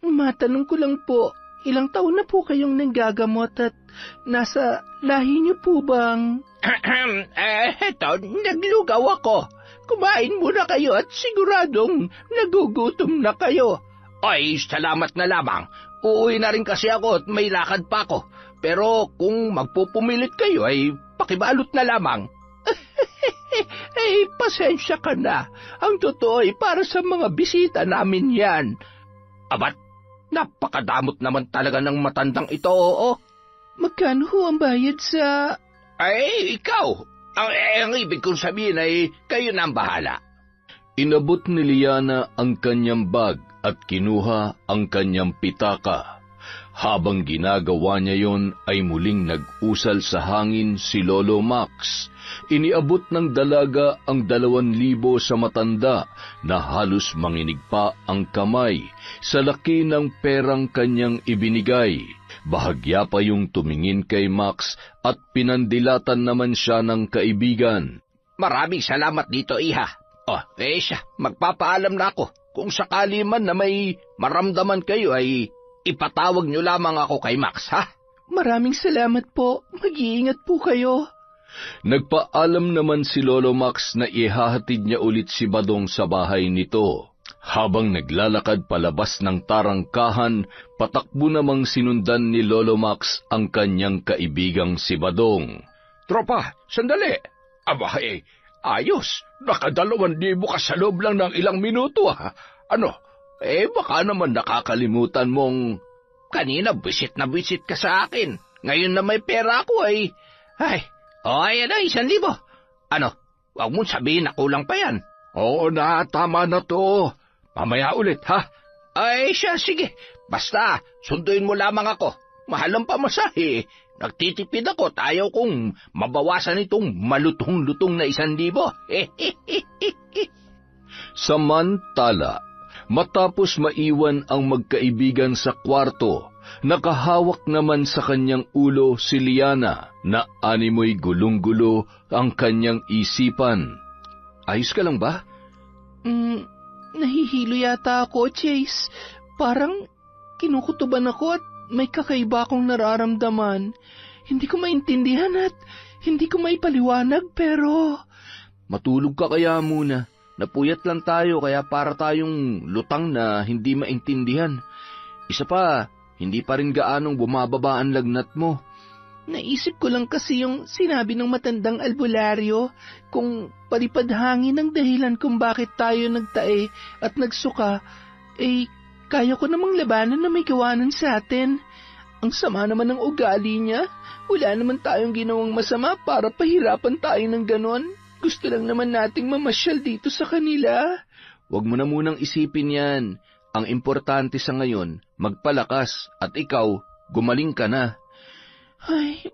Matanong ko lang po, ilang taon na po kayong nanggagamot at nasa lahi niyo po bang... Eto, naglugaw ako. Kumain muna kayo at siguradong nagugutom na kayo. Ay, salamat na lamang. Uuwi na rin kasi ako at may lakad pa ako. Pero kung magpupumilit kayo ay pakibalot na lamang. Pasensya ka na. Ang totoo ay para sa mga bisita namin yan. Abat, napakadamot naman talaga ng matandang ito, oo. Magkano ho ang bayad sa... Ay, ikaw. Ang ibig kong sabihin ay kayo na ang bahala. Inabot ni Liana ang kanyang bag at kinuha ang kanyang pitaka. Habang ginagawa niya yon ay muling nag-usal sa hangin si Lolo Max. Iniabot ng dalaga ang 2,000 sa matanda na halos manginig pa ang kamay sa laki ng perang kanyang ibinigay. Bahagya pa yung tumingin kay Max at pinandilatan naman siya ng kaibigan. Maraming salamat dito, Iha. Siya, magpapaalam na ako. Kung sakali man na may maramdaman kayo ay ipatawag niyo lamang ako kay Max, ha? Maraming salamat po. Mag-iingat po kayo. Nagpaalam naman si Lolo Max na ihahatid niya ulit si Badong sa bahay nito. Habang naglalakad palabas ng tarangkahan, patakbo namang sinundan ni Lolo Max ang kanyang kaibigang si Badong. Tropa, sandali. Aba, ayos. Naka2,000 ka sa loob lang ng ilang minuto, ha? Ano? Baka naman nakakalimutan mong kanina bisit na bisit ka sa akin. Ngayon na may pera ako ay... ayan na, 1,000. Ano? Huwag mong sabihin na kulang pa yan. Oo na, tama na to. Mamaya ulit, ha? Siya, sige. Basta, sunduin mo lamang ako. Mahal ang pamasahe. Nagtitipid ako at ayaw kong mabawasan itong malutong-lutong na 1,000. Samantala, matapos maiwan ang magkaibigan sa kwarto, nakahawak naman sa kanyang ulo si Liana na animoy gulong-gulo ang kanyang isipan. Ayos ka lang ba? Nahihilo yata ako, Chase. Parang kinukutuban ako at may kakaiba akong nararamdaman. Hindi ko maintindihan at hindi ko maipaliwanag pero... Matulog ka kaya muna. Napuyat lang tayo kaya para tayong lutang na hindi maintindihan. Isa pa, hindi pa rin gaanong bumababa ang lagnat mo. Naisip ko lang kasi yung sinabi ng matandang albularyo kung palipad hangin ang dahilan kung bakit tayo nagtae at nagsuka, kaya ko namang labanan na may gawanan sa atin. Ang sama naman ng ugali niya. Wala naman tayong ginawang masama para pahirapan tayo ng ganon. Gusto lang naman nating mamasyal dito sa kanila. Huwag mo na munang isipin yan. Ang importante sa ngayon, magpalakas at ikaw, gumaling ka na.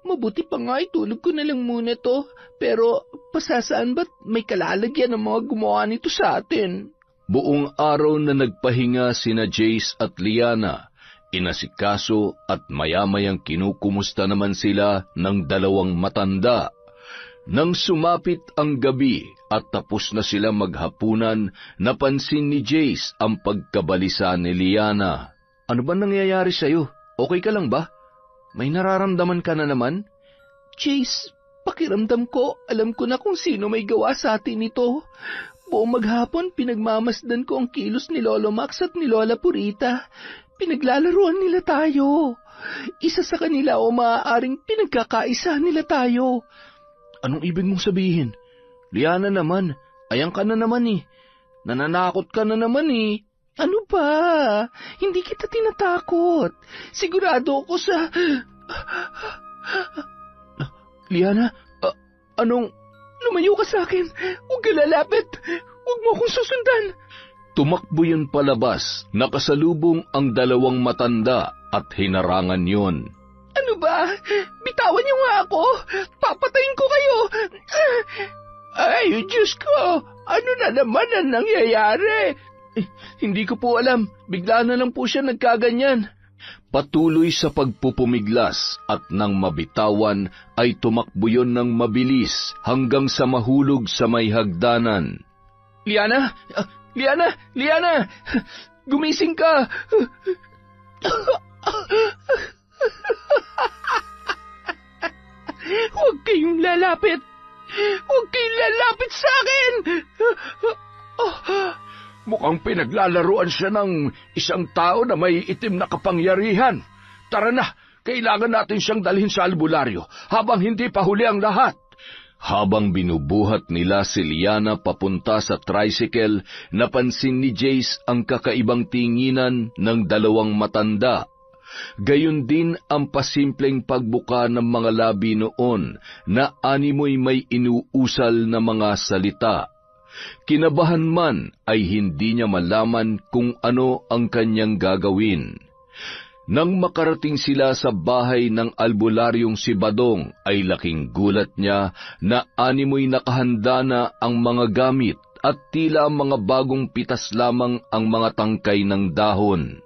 Mabuti pa nga itulog ko na lang muna to. Pero pasasaan ba't may kalalagyan ng mga gumawa nito sa atin? Buong araw na nagpahinga sina Jace at Liana, inasikaso at maya-mayang kinukumusta naman sila ng 2 matanda. Nang sumapit ang gabi at tapos na sila maghapunan, napansin ni Jace ang pagkabalisa ni Liana. Ano ba nangyayari sa'yo? Okay ka lang ba? May nararamdaman ka na naman? Jace, pakiramdam ko, alam ko na kung sino may gawa sa atin ito. Buong maghapon, pinagmamasdan ko ang kilos ni Lolo Max at ni Lola Purita. Pinaglalaruan nila tayo. Isa sa kanila o maaaring pinagkakaisa nila tayo. Anong ibig mong sabihin? Liana naman, ayang ka na naman eh. Nananakot ka na naman eh. Ano ba? Hindi kita tinatakot. Sigurado ako sa... Liana, anong... Lumayo ka sa akin. Huwag ka lalapit. Huwag mo akong susundan. Tumakbo yun palabas, nakasalubong ang 2 matanda at hinarangan yon. Ano ba? Bitawan niyo nga ako. Papatayin ko kayo. Ay, Diyos ko! Ano na naman ang nangyayari? Hindi ko po alam. Bigla na lang po siya nagkaganyan. Patuloy sa pagpupumiglas at nang mabitawan ay tumakbo yon ng mabilis hanggang sa mahulog sa may hagdanan. Liana! Liana! Liana! Gumising ka! Huwag kayong lalapit! Huwag kayong lalapit sa akin! Mukhang pinaglalaruan siya ng isang tao na may itim na kapangyarihan. Tara na, kailangan natin siyang dalhin sa albularyo habang hindi pa huli ang lahat. Habang binubuhat nila si Liana papunta sa tricycle, napansin ni Jace ang kakaibang tinginan ng dalawang matanda. Gayon din ang pasimpleng pagbuka ng mga labi noon na animoy may inuusal na mga salita. Kinabahan man ay hindi niya malaman kung ano ang kanyang gagawin. Nang makarating sila sa bahay ng albularyong si Badong, ay laking gulat niya na animoy nakahanda na ang mga gamit at tila mga bagong pitas lamang ang mga tangkay ng dahon.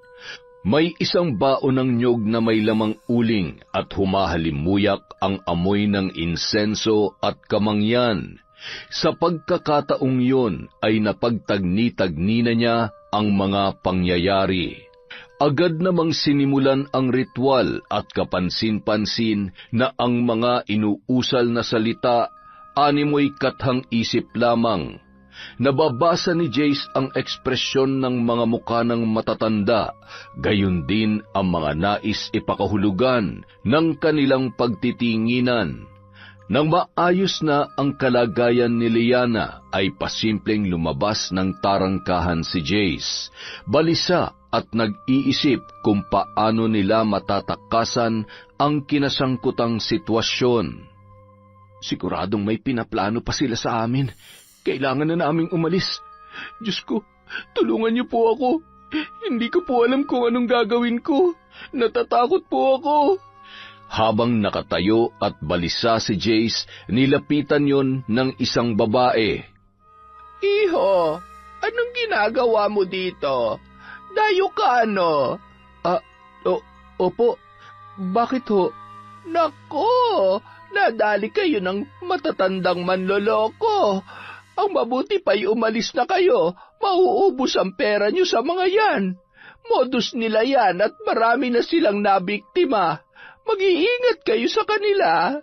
May isang baon ng nyog na may lamang uling at humahalimuyak ang amoy ng insenso at kamangyan. Sa pagkakataong yun ay napagtagni-tagni na niya ang mga pangyayari. Agad namang sinimulan ang ritual at kapansin-pansin na ang mga inuusal na salita animoy kathang isip lamang. Nababasa ni Jace ang ekspresyon ng mga mukha ng matatanda, gayon din ang mga nais ipakahulugan ng kanilang pagtitinginan. Nang maayos na ang kalagayan ni Liana, ay pasimpleng lumabas ng tarangkahan si Jace. Balisa at nag-iisip kung paano nila matatakasan ang kinasangkutang sitwasyon. Siguradong may pinaplano pa sila sa amin. Kailangan na naming umalis. Diyos ko, tulungan niyo po ako. Hindi ko po alam kung anong gagawin ko. Natatakot po ako. Habang nakatayo at balisa si Jace, nilapitan yon ng isang babae. Iho, anong ginagawa mo dito? Dayo ka ano? Opo. Bakit ho? Nako, nadali kayo ng matatandang manloloko. Ang mabuti pa'y umalis na kayo. Mauubos ang pera niyo sa mga yan. Modus nila yan at marami na silang nabiktima. Mag-iingat kayo sa kanila.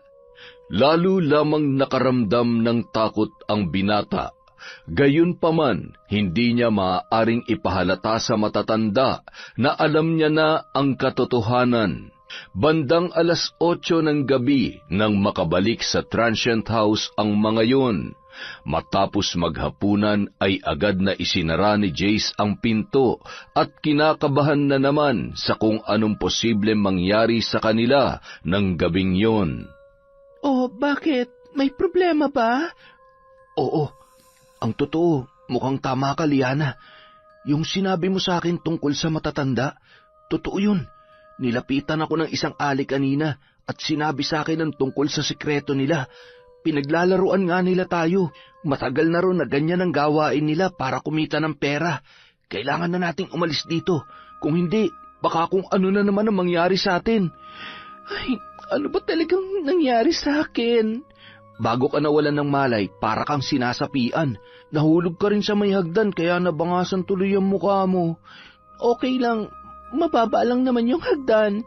Lalo lamang nakaramdam ng takot ang binata. Gayunpaman, hindi niya maaaring ipahalata sa matatanda na alam niya na ang katotohanan. Bandang 8:00 ng gabi nang makabalik sa transient house ang mga yon. Matapos maghapunan ay agad na isinara ni Jace ang pinto at kinakabahan na naman sa kung anong posible mangyari sa kanila ng gabing yon. Oh, bakit? May problema ba? Oo. Ang totoo, mukhang tama ka, Liana. Yung sinabi mo sa akin tungkol sa matatanda, totoo yun. Nilapitan ako ng isang ali kanina at sinabi sa akin ang tungkol sa sikreto nila. Pinaglalaruan nga nila tayo. Matagal na ron na ganyan ang gawain nila para kumita ng pera. Kailangan na nating umalis dito. Kung hindi, baka kung ano na naman ang mangyari sa atin. Ay, ano ba talagang nangyari sa akin? Bago ka nawalan ng malay, para kang sinasapian. Nahulog ka rin sa may hagdan kaya nabangasan tuloy ang mukha mo. Okay lang, mababa lang naman yung hagdan.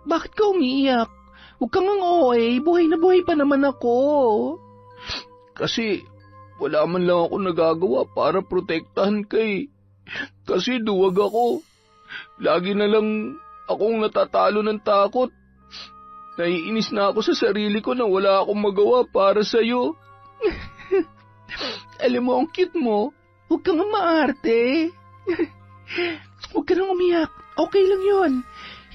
Bakit ka umiiyak? Huwag kang buhay na buhay pa naman ako. Kasi wala man lang ako nagagawa para protektahan kay. Kasi duwag ako. Lagi na lang akong natatalo ng takot. Naiinis na ako sa sarili ko na wala akong magawa para sa'yo. Alam mo, ang cute mo. Huwag kang maarte. Huwag ka nang umiyak. Okay lang yon.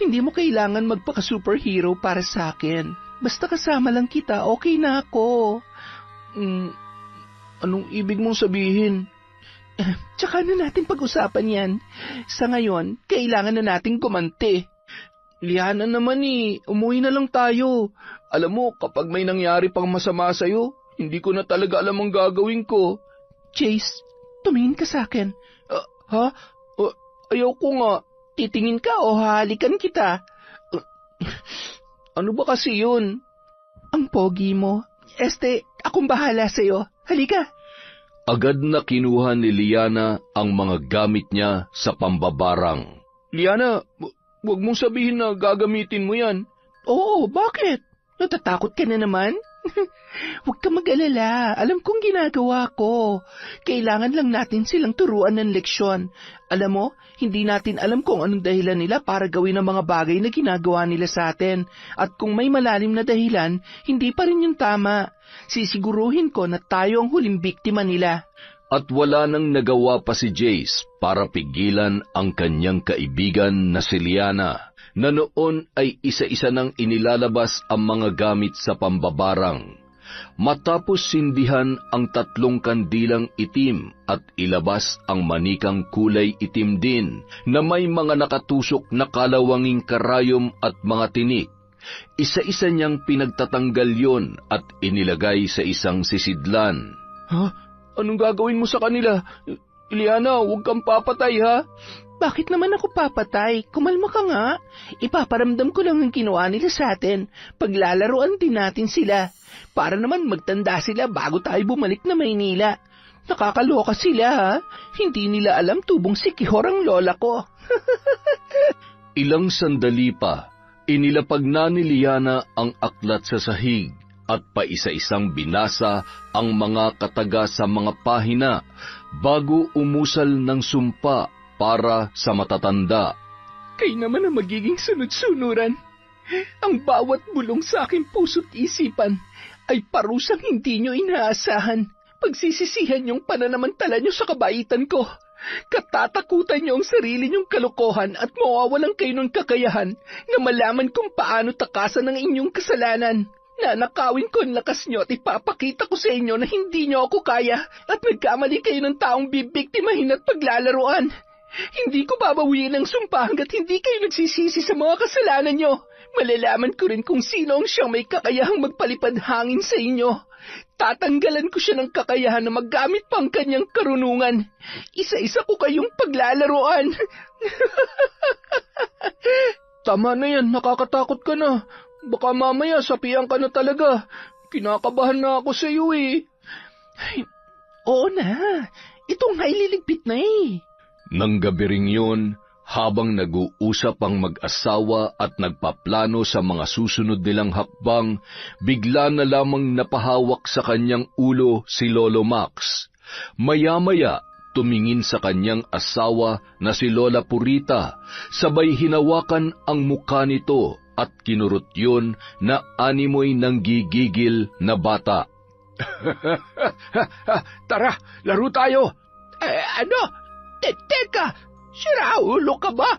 Hindi mo kailangan magpaka-superhero para sa akin. Basta kasama lang kita, okay na ako. Anong ibig mong sabihin? Tsaka na natin pag-usapan yan. Sa ngayon, kailangan na nating gumanti. Liana naman umuwi na lang tayo. Alam mo, kapag may nangyari pang masama sa'yo, hindi ko na talaga alam ang gagawin ko. Chase, tumingin ka sa akin. Ha? Ayaw ko nga. Titingin ka o hahalikan kita. Ano ba kasi yun? Ang pogi mo. Akong bahala sa'yo. Halika. Agad na kinuha ni Liana ang mga gamit niya sa pambabarang. Liana, huwag mong sabihin na gagamitin mo yan. Oo, bakit? Natatakot ka na naman? Huwag ka mag-alala. Alam kong ginagawa ko. Kailangan lang natin silang turuan ng leksyon. Alam mo, hindi natin alam kung anong dahilan nila para gawin ang mga bagay na ginagawa nila sa atin. At kung may malalim na dahilan, hindi pa rin yung tama. Sisiguruhin ko na tayo ang huling biktima nila. At wala nang nagawa pa si Jace para pigilan ang kanyang kaibigan na si Liana, na noon ay isa-isa nang inilalabas ang mga gamit sa pambabarang. Matapos sindihan ang 3 kandilang itim at ilabas ang manikang kulay itim din na may mga nakatusok na kalawanging karayom at mga tinik, isa-isa niyang pinagtatanggal yon at inilagay sa isang sisidlan. Ha? Anong gagawin mo sa kanila? Liana, huwag kang papatay ha? Bakit naman ako papatay? Kumalma ka nga. Ipaparamdam ko lang ang ginawa nila sa atin. Paglalaroan din natin sila. Para naman magtanda sila bago tayo bumalik na Maynila. Nakakaloka sila ha? Hindi nila alam tubong si Kihor ang lola ko. Ilang sandali pa, inilapag na ni Liana ang aklat sa sahig at paisa-isang binasa ang mga kataga sa mga pahina bago umusal ng sumpa para sa matatanda. Kayo naman ang magiging sunod-sunuran. Ang bawat bulong sa aking puso't isipan ay parusang hindi nyo inaasahan. Pagsisisihan yung pananamantala nyo sa kabaitan ko. Katatakutan nyo ang sarili nyong kalokohan at mawawalan kayo ng kakayahan na malaman kung paano takasan ang inyong kasalanan. Nanakawin ko ang lakas nyo at ipapakita ko sa inyo na hindi nyo ako kaya at nagkamali kayo ng taong bibiktimahin at paglalaroan. Hindi ko babawiin ang sumpa hanggat hindi kayo nagsisisi sa mga kasalanan nyo. Malalaman ko rin kung sino ang siyang may kakayahang magpalipad hangin sa inyo. Tatanggalan ko siya ng kakayahan na maggamit pa ang kanyang karunungan. Isa-isa ko kayong paglalaroan. Tama na yan, nakakatakot ka na. Baka mamaya sapian ka na talaga. Kinakabahan na ako sa iyo eh. Ay, oo na, itong naililigpit na eh. Nang gabi ring yun, habang nag-uusap ang mag-asawa at nagpaplano sa mga susunod nilang hakbang, bigla na lamang napahawak sa kanyang ulo si Lolo Max. Maya-maya, tumingin sa kanyang asawa na si Lola Purita, sabay hinawakan ang mukha nito at kinurot yun na animoy ng gigigil na bata. Tara, laro tayo! Ano? Teka, siraulo ka ba?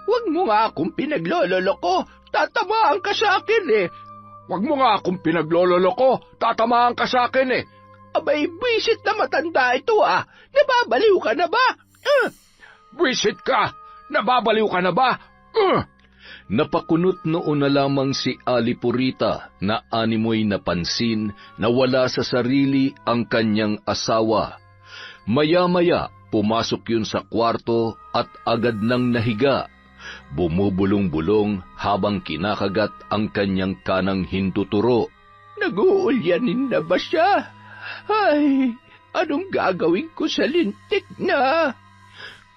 Huwag mo nga akong pinaglololoko. Tatamaan ka sa akin eh. Huwag mo nga akong pinaglololoko. Tatamaan ka sa akin eh. Abay, buwisit na matanda ito ah. Nababaliw ka na ba? Buwisit ka! Nababaliw ka na ba? Napakunot noon na lamang si Ali Purita na animoy napansin na wala sa sarili ang kanyang asawa. Maya-maya, pumasok yun sa kwarto at agad nang nahiga. Bumubulong-bulong habang kinakagat ang kanyang kanang hintuturo. Nag-uulyanin na ba siya? Ay, anong gagawin ko sa lintik na?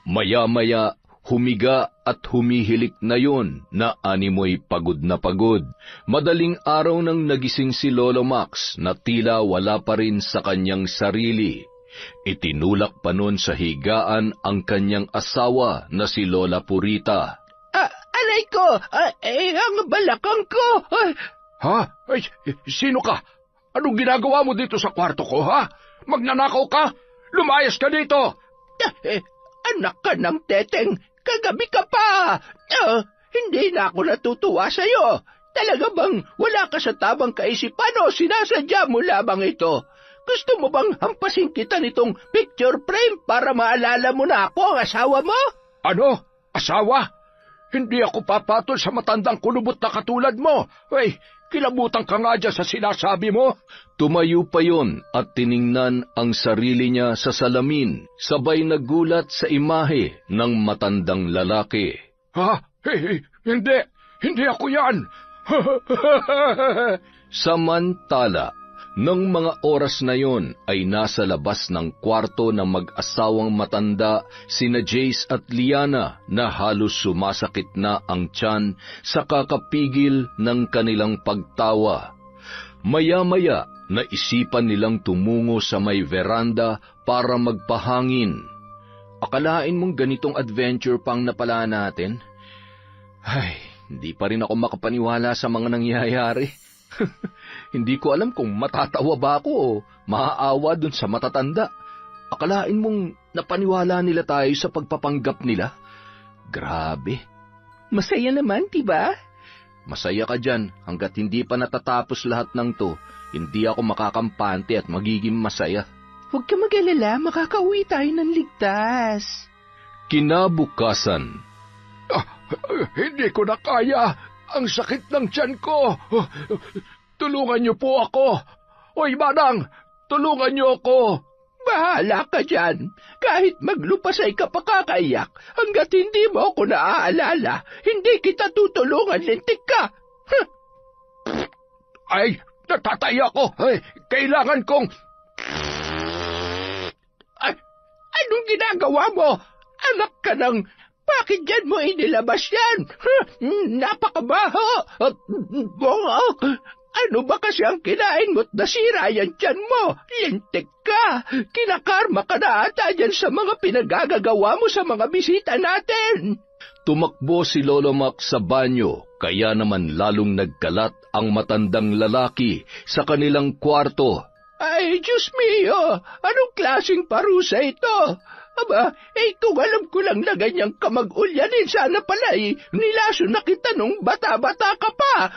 Maya-maya, humiga at humihilik na yon na animoy pagod na pagod. Madaling araw nang nagising si Lolo Max na tila wala pa rin sa kanyang sarili. Itinulak pa noon sa higaan ang kanyang asawa na si Lola Purita. Aray ko! Ang balakang ko! Ha? Ay, sino ka? Anong ginagawa mo dito sa kwarto ko, ha? Magnanakaw ka? Lumayas ka dito! Anak ka ng teteng, kagabi ka pa! Hindi na ako natutuwa sa'yo. Talaga bang wala ka sa tabang kaisipan o sinasadya mo lamang ito? Gusto mo bang hampasin kita nitong picture frame para maalala mo na ako ang asawa mo? Ano? Asawa? Hindi ako papatol sa matandang kulubot na katulad mo. Ay, kilabutan ka nga dyan sa sinasabi mo. Tumayo pa yon at tiningnan ang sarili niya sa salamin, sabay nagulat sa imahe ng matandang lalaki. Ha? Hindi ako yan. Samantala, nang mga oras na yon ay nasa labas ng kwarto ng mag-asawang matanda sina Jace at Liana na halos sumasakit na ang tiyan sa kakapigil ng kanilang pagtawa. Maya-maya, naisipan nilang tumungo sa may veranda para magpahangin. Akalain mong ganitong adventure pang napala natin? Ay, hindi pa rin ako makapaniwala sa mga nangyayari. Hindi ko alam kung matatawa ba ako o maaawa dun sa matatanda. Akalain mong napaniwala nila tayo sa pagpapanggap nila? Grabe. Masaya naman, diba? Masaya ka dyan hanggat hindi pa natatapos lahat ng to. Hindi ako makakampante at magiging masaya. Huwag ka mag-alala, makakauwi tayo ng ligtas. Kinabukasan. Hindi ko na kaya. Ang sakit ng tiyan ko. Tulungan niyo po ako. Hoy, Manang, tulungan niyo ako. Bahala ka dyan. Kahit maglupasay ka pa kakaiyak, hanggat hindi mo ako naaalala, hindi kita tutulungan, lintik ka. Ay, natatay ako. Ay, kailangan kong... Ay, anong ginagawa mo? Anak ka ng... Bakit dyan mo inilabas yan? Napakabaho! Ano ba kasi ang kinain mo't nasira yan dyan mo? Lintik ka! Kinakarma ka na ata dyan sa mga pinagagagawa mo sa mga bisita natin! Tumakbo si Lolo Max sa banyo, kaya naman lalong nagkalat ang matandang lalaki sa kanilang kwarto. Ay, Diyos mio! Anong klaseng parusa ito? Aba, kung alam ko lang na ganyang kamag-ulyanin, sana pala nilaso na kita nung bata-bata ka pa.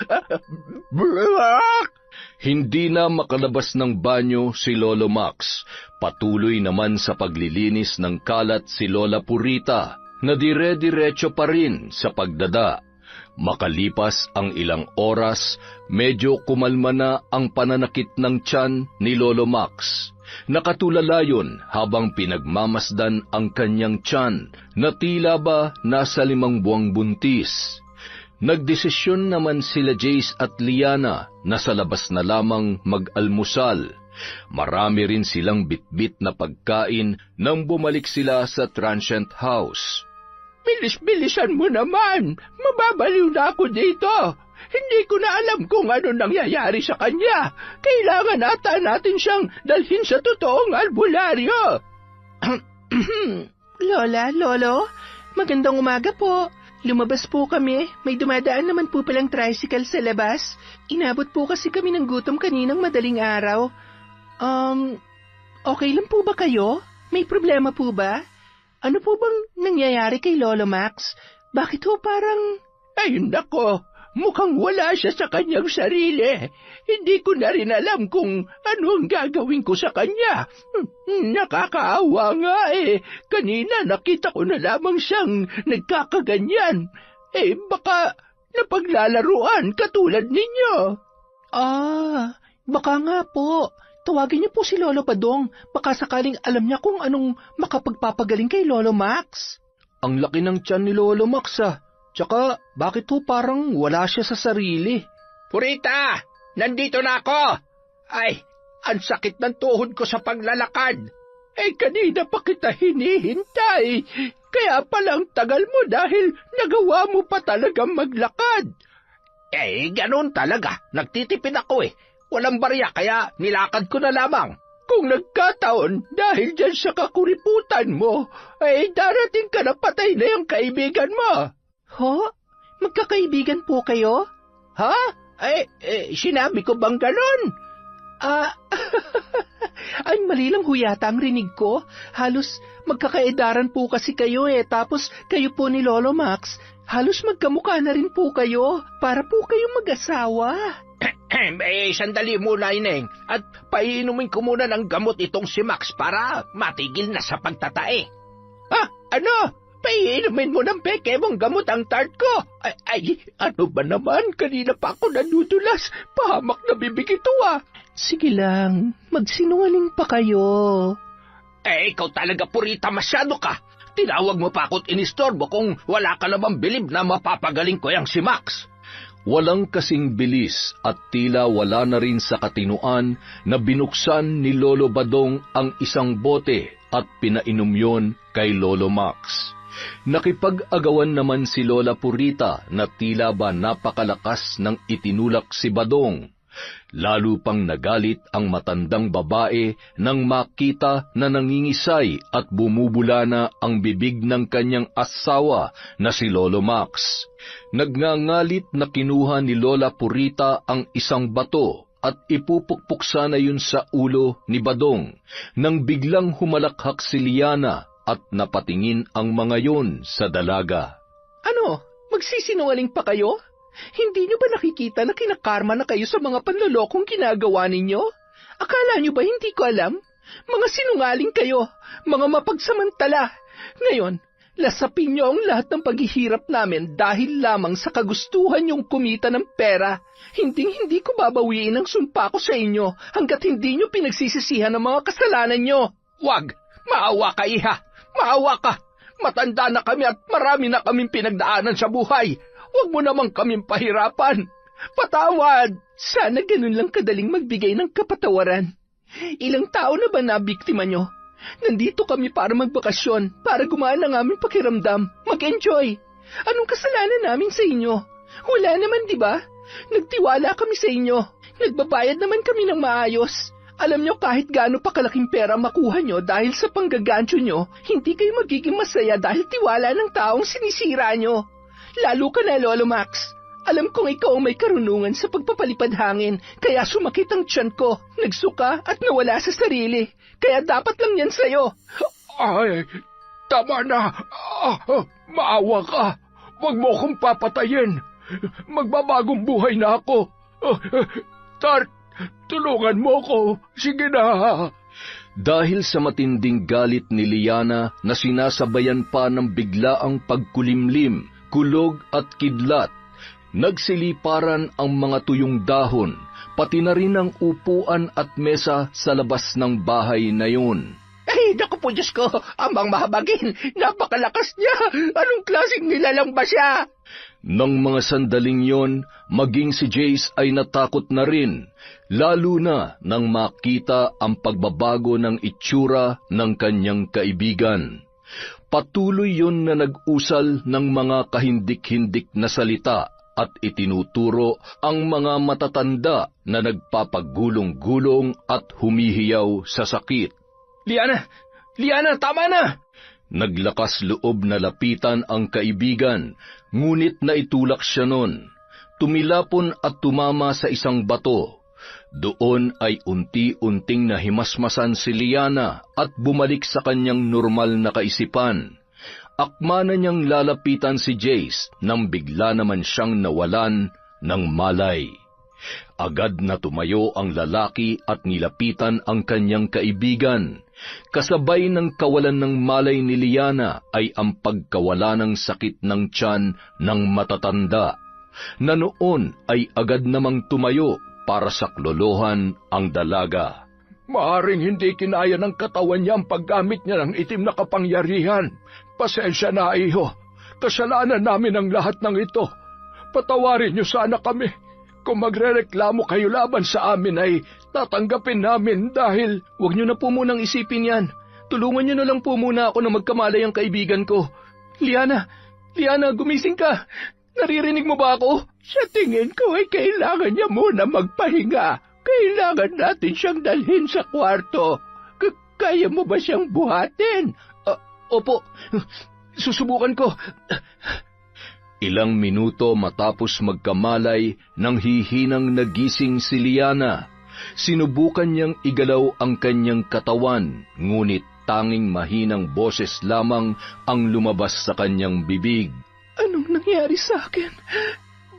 Hindi na makalabas ng banyo si Lolo Max. Patuloy naman sa paglilinis ng kalat si Lola Purita, na dire-diretso pa rin sa pagdada. Makalipas ang ilang oras, medyo kumalma na ang pananakit ng tiyan ni Lolo Max. Nakatulala yun habang pinagmamasdan ang kanyang tiyan na tila ba nasa 5 buwang buntis. Nagdesisyon naman sila Jace at Liana na sa labas na lamang mag-almusal. Marami rin silang bitbit na pagkain nang bumalik sila sa transient house. Bilis-bilisan mo naman! Mababaliw na ako dito! Hindi ko na alam kung ano nangyayari sa kanya. Kailangan ata natin siyang dalhin sa totoong albularyo. Lola, Lolo, magandang umaga po. Lumabas po kami. May dumadaan naman po palang tricycle sa labas. Inabot po kasi kami ng gutom kaninang madaling araw. Okay lang po ba kayo? May problema po ba? Ano po bang nangyayari kay Lolo Max? Bakit ho parang... Ay, nako! Mukhang wala siya sa kanyang sarili. Hindi ko na rin alam kung ano ang gagawin ko sa kanya. Nakakaawa nga eh. Kanina nakita ko na lamang siyang nagkakaganyan. Baka napaglalaruan katulad ninyo. Baka nga po. Tawagin niyo po si Lolo Badong. Baka sakaling alam niya kung anong makapagpapagaling kay Lolo Max. Ang laki ng tiyan ni Lolo Max ah. Tsaka, bakit ho parang wala siya sa sarili? Purita! Nandito na ako! Ay, ang sakit ng tuhod ko sa paglalakad. Kanina pa kita hinihintay. Kaya palang tagal mo dahil nagawa mo pa talagang maglakad. Ganun talaga. Nagtitipid ako eh. Walang barya kaya nilakad ko na lamang. Kung nagkataon dahil dyan sa kakuriputan mo, darating ka na patay na yung kaibigan mo. Ho? Magkakaibigan po kayo? Ha? Sinabi ko bang ganon? Ay, mali lang ho yata ang rinig ko. Halos magkakaedaran po kasi kayo tapos kayo po ni Lolo Max. Halos magkamukha na rin po kayo. Para po kayong mag-asawa. Sandali muna, Ineng. At paiinumin ko muna ng gamot itong si Max para matigil na sa pagtatae. Ano? Paiinumin mo ng peke mong gamot ang tart ko. Ay, ano ba naman? Kanina pa ako nadudulas. Pahamak na bibig ito ah. Sige lang, magsinungaling pa kayo. Ikaw talaga purita masyado ka. Tinawag mo pa ako't inistorbo kung wala ka namang bilib na mapapagaling ko yang si Max. Walang kasing bilis at tila wala na rin sa katinuan na binuksan ni Lolo Badong ang isang bote at pinainom yon kay Lolo Max. Nakipag-agawan naman si Lola Purita na tila ba napakalakas ng itinulak si Badong. Lalo pang nagalit ang matandang babae nang makita na nangingisay at bumubula na ang bibig ng kanyang asawa na si Lolo Max. Nagngangalit na kinuha ni Lola Purita ang isang bato at ipupukpok sana yun sa ulo ni Badong nang biglang humalakhak si Liana at napatingin ang mga yun sa dalaga. Ano? Magsisinungaling pa kayo? Hindi nyo ba nakikita na kinakarma na kayo sa mga panlolokong ginagawa ninyo? Akala nyo ba hindi ko alam? Mga sinungaling kayo, mga mapagsamantala. Ngayon, lasapin nyo ang lahat ng paghihirap namin dahil lamang sa kagustuhan nyong kumita ng pera. Hindi ko babawiin ang sumpa ko sa inyo hanggat hindi nyo pinagsisisihan ang mga kasalanan nyo. Wag! Maawa ka, iha! Maawa ka! Matanda na kami at marami na kaming pinagdaanan sa buhay. Huwag mo naman kaming pahirapan. Patawad! Sana ganun lang kadaling magbigay ng kapatawaran. Ilang tao na ba nabiktima nyo? Nandito kami para magbakasyon, para gumaan ang aming pakiramdam, mag-enjoy. Anong kasalanan namin sa inyo? Wala naman, di ba? Nagtiwala kami sa inyo. Nagbabayad naman kami ng maayos. Alam nyo, kahit gaano pa kalaking pera makuha nyo dahil sa panggagancho nyo, hindi kayo magiging masaya dahil tiwala ng taong sinisira nyo. Lalo ka na, Lolo Max. Alam kong ikaw ang may karunungan sa pagpapalipad hangin, kaya sumakit ang tiyan ko, nagsuka at nawala sa sarili. Kaya dapat lang yan sa'yo. Ay, tama na. Maawa ka. Huwag mo akong papatayin. Magbabagong buhay na ako. Tart, tulungan mo ko. Sige na. Dahil sa matinding galit ni Liana na sinasabayan pa ng biglaang pagkulimlim, kulog at kidlat, nagsiliparan ang mga tuyong dahon, pati na rin ang upuan at mesa sa labas ng bahay na yun. Ay, naku po, Diyos ko, amang mahabagin, napakalakas niya. Anong klaseng nilalang ba siya? Nang mga sandaling yon, maging si Jace ay natakot na rin, lalo na nang makita ang pagbabago ng itsura ng kanyang kaibigan. Patuloy yon na nag-usal ng mga kahindik-hindik na salita at itinuturo ang mga matatanda na nagpapagulong-gulong at humihiyaw sa sakit. Liana, tama na! Naglakas loob na lapitan ang kaibigan, ngunit naitulak siya nun. Tumilapon at tumama sa isang bato. Doon ay unti-unting nahimasmasan si Liana at bumalik sa kanyang normal na kaisipan. Akma na niyang lalapitan si Jace nang bigla naman siyang nawalan ng malay. Agad na tumayo ang lalaki at nilapitan ang kanyang kaibigan. Kasabay ng kawalan ng malay ni Liana ay ang pagkawala ng sakit ng tiyan ng matatanda, na noon ay agad namang tumayo para saklolohan ang dalaga. Maaring hindi kinaya ng katawan niya ang paggamit niya ng itim na kapangyarihan. Pasensya na, iho. Kasalanan namin ang lahat ng ito. Patawarin niyo sana kami. Kung magrereklamo kayo laban sa amin ay tatanggapin namin dahil... Huwag niyo na po munang isipin yan. Tulungan niyo na lang po muna ako na magkamalay ang kaibigan ko. Liana, gumising ka. Naririnig mo ba ako? Sa tingin ko ay kailangan niya muna magpahinga. Kailangan natin siyang dalhin sa kwarto. Kaya mo ba siyang buhatin? Opo, susubukan ko. Ilang minuto matapos magkamalay nang hihinang nagising si Liana. Sinubukan niyang igalaw ang kanyang katawan, ngunit tanging mahinang boses lamang ang lumabas sa kanyang bibig. Anong nangyari sa akin?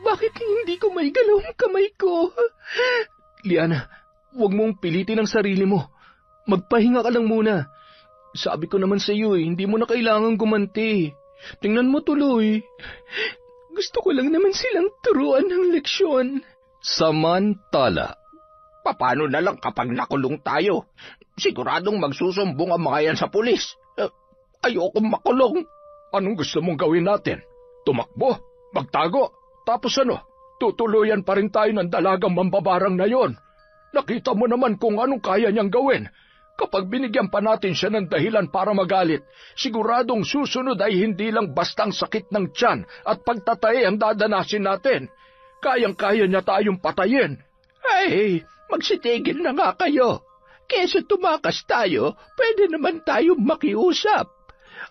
Bakit hindi ko maigalaw ang kamay ko? Liana, huwag mong pilitin ang sarili mo. Magpahinga ka lang muna. Sabi ko naman sa iyo, hindi mo na kailangang gumanti. Tingnan mo tuloy. Gusto ko lang naman silang turuan ng leksyon. Samantala, Paano na lang kapag nakulong tayo? Siguradong magsusumbong ang mga yan sa pulis. Ayokong makulong. Anong gusto mong gawin natin? Tumakbo? Magtago? Tapos ano? Tutuluyan pa rin tayo ng dalagang mambabarang na yon. Nakita mo naman kung anong kaya niyang gawin. Kapag binigyan pa natin siya ng dahilan para magalit, siguradong susunod ay hindi lang bastang sakit ng tiyan at pagtatay ang dadanasin natin. Kayang-kaya niya tayong patayin. Ay, magsitigil na nga kayo. Kesa tumakas tayo, pwede naman tayong makiusap.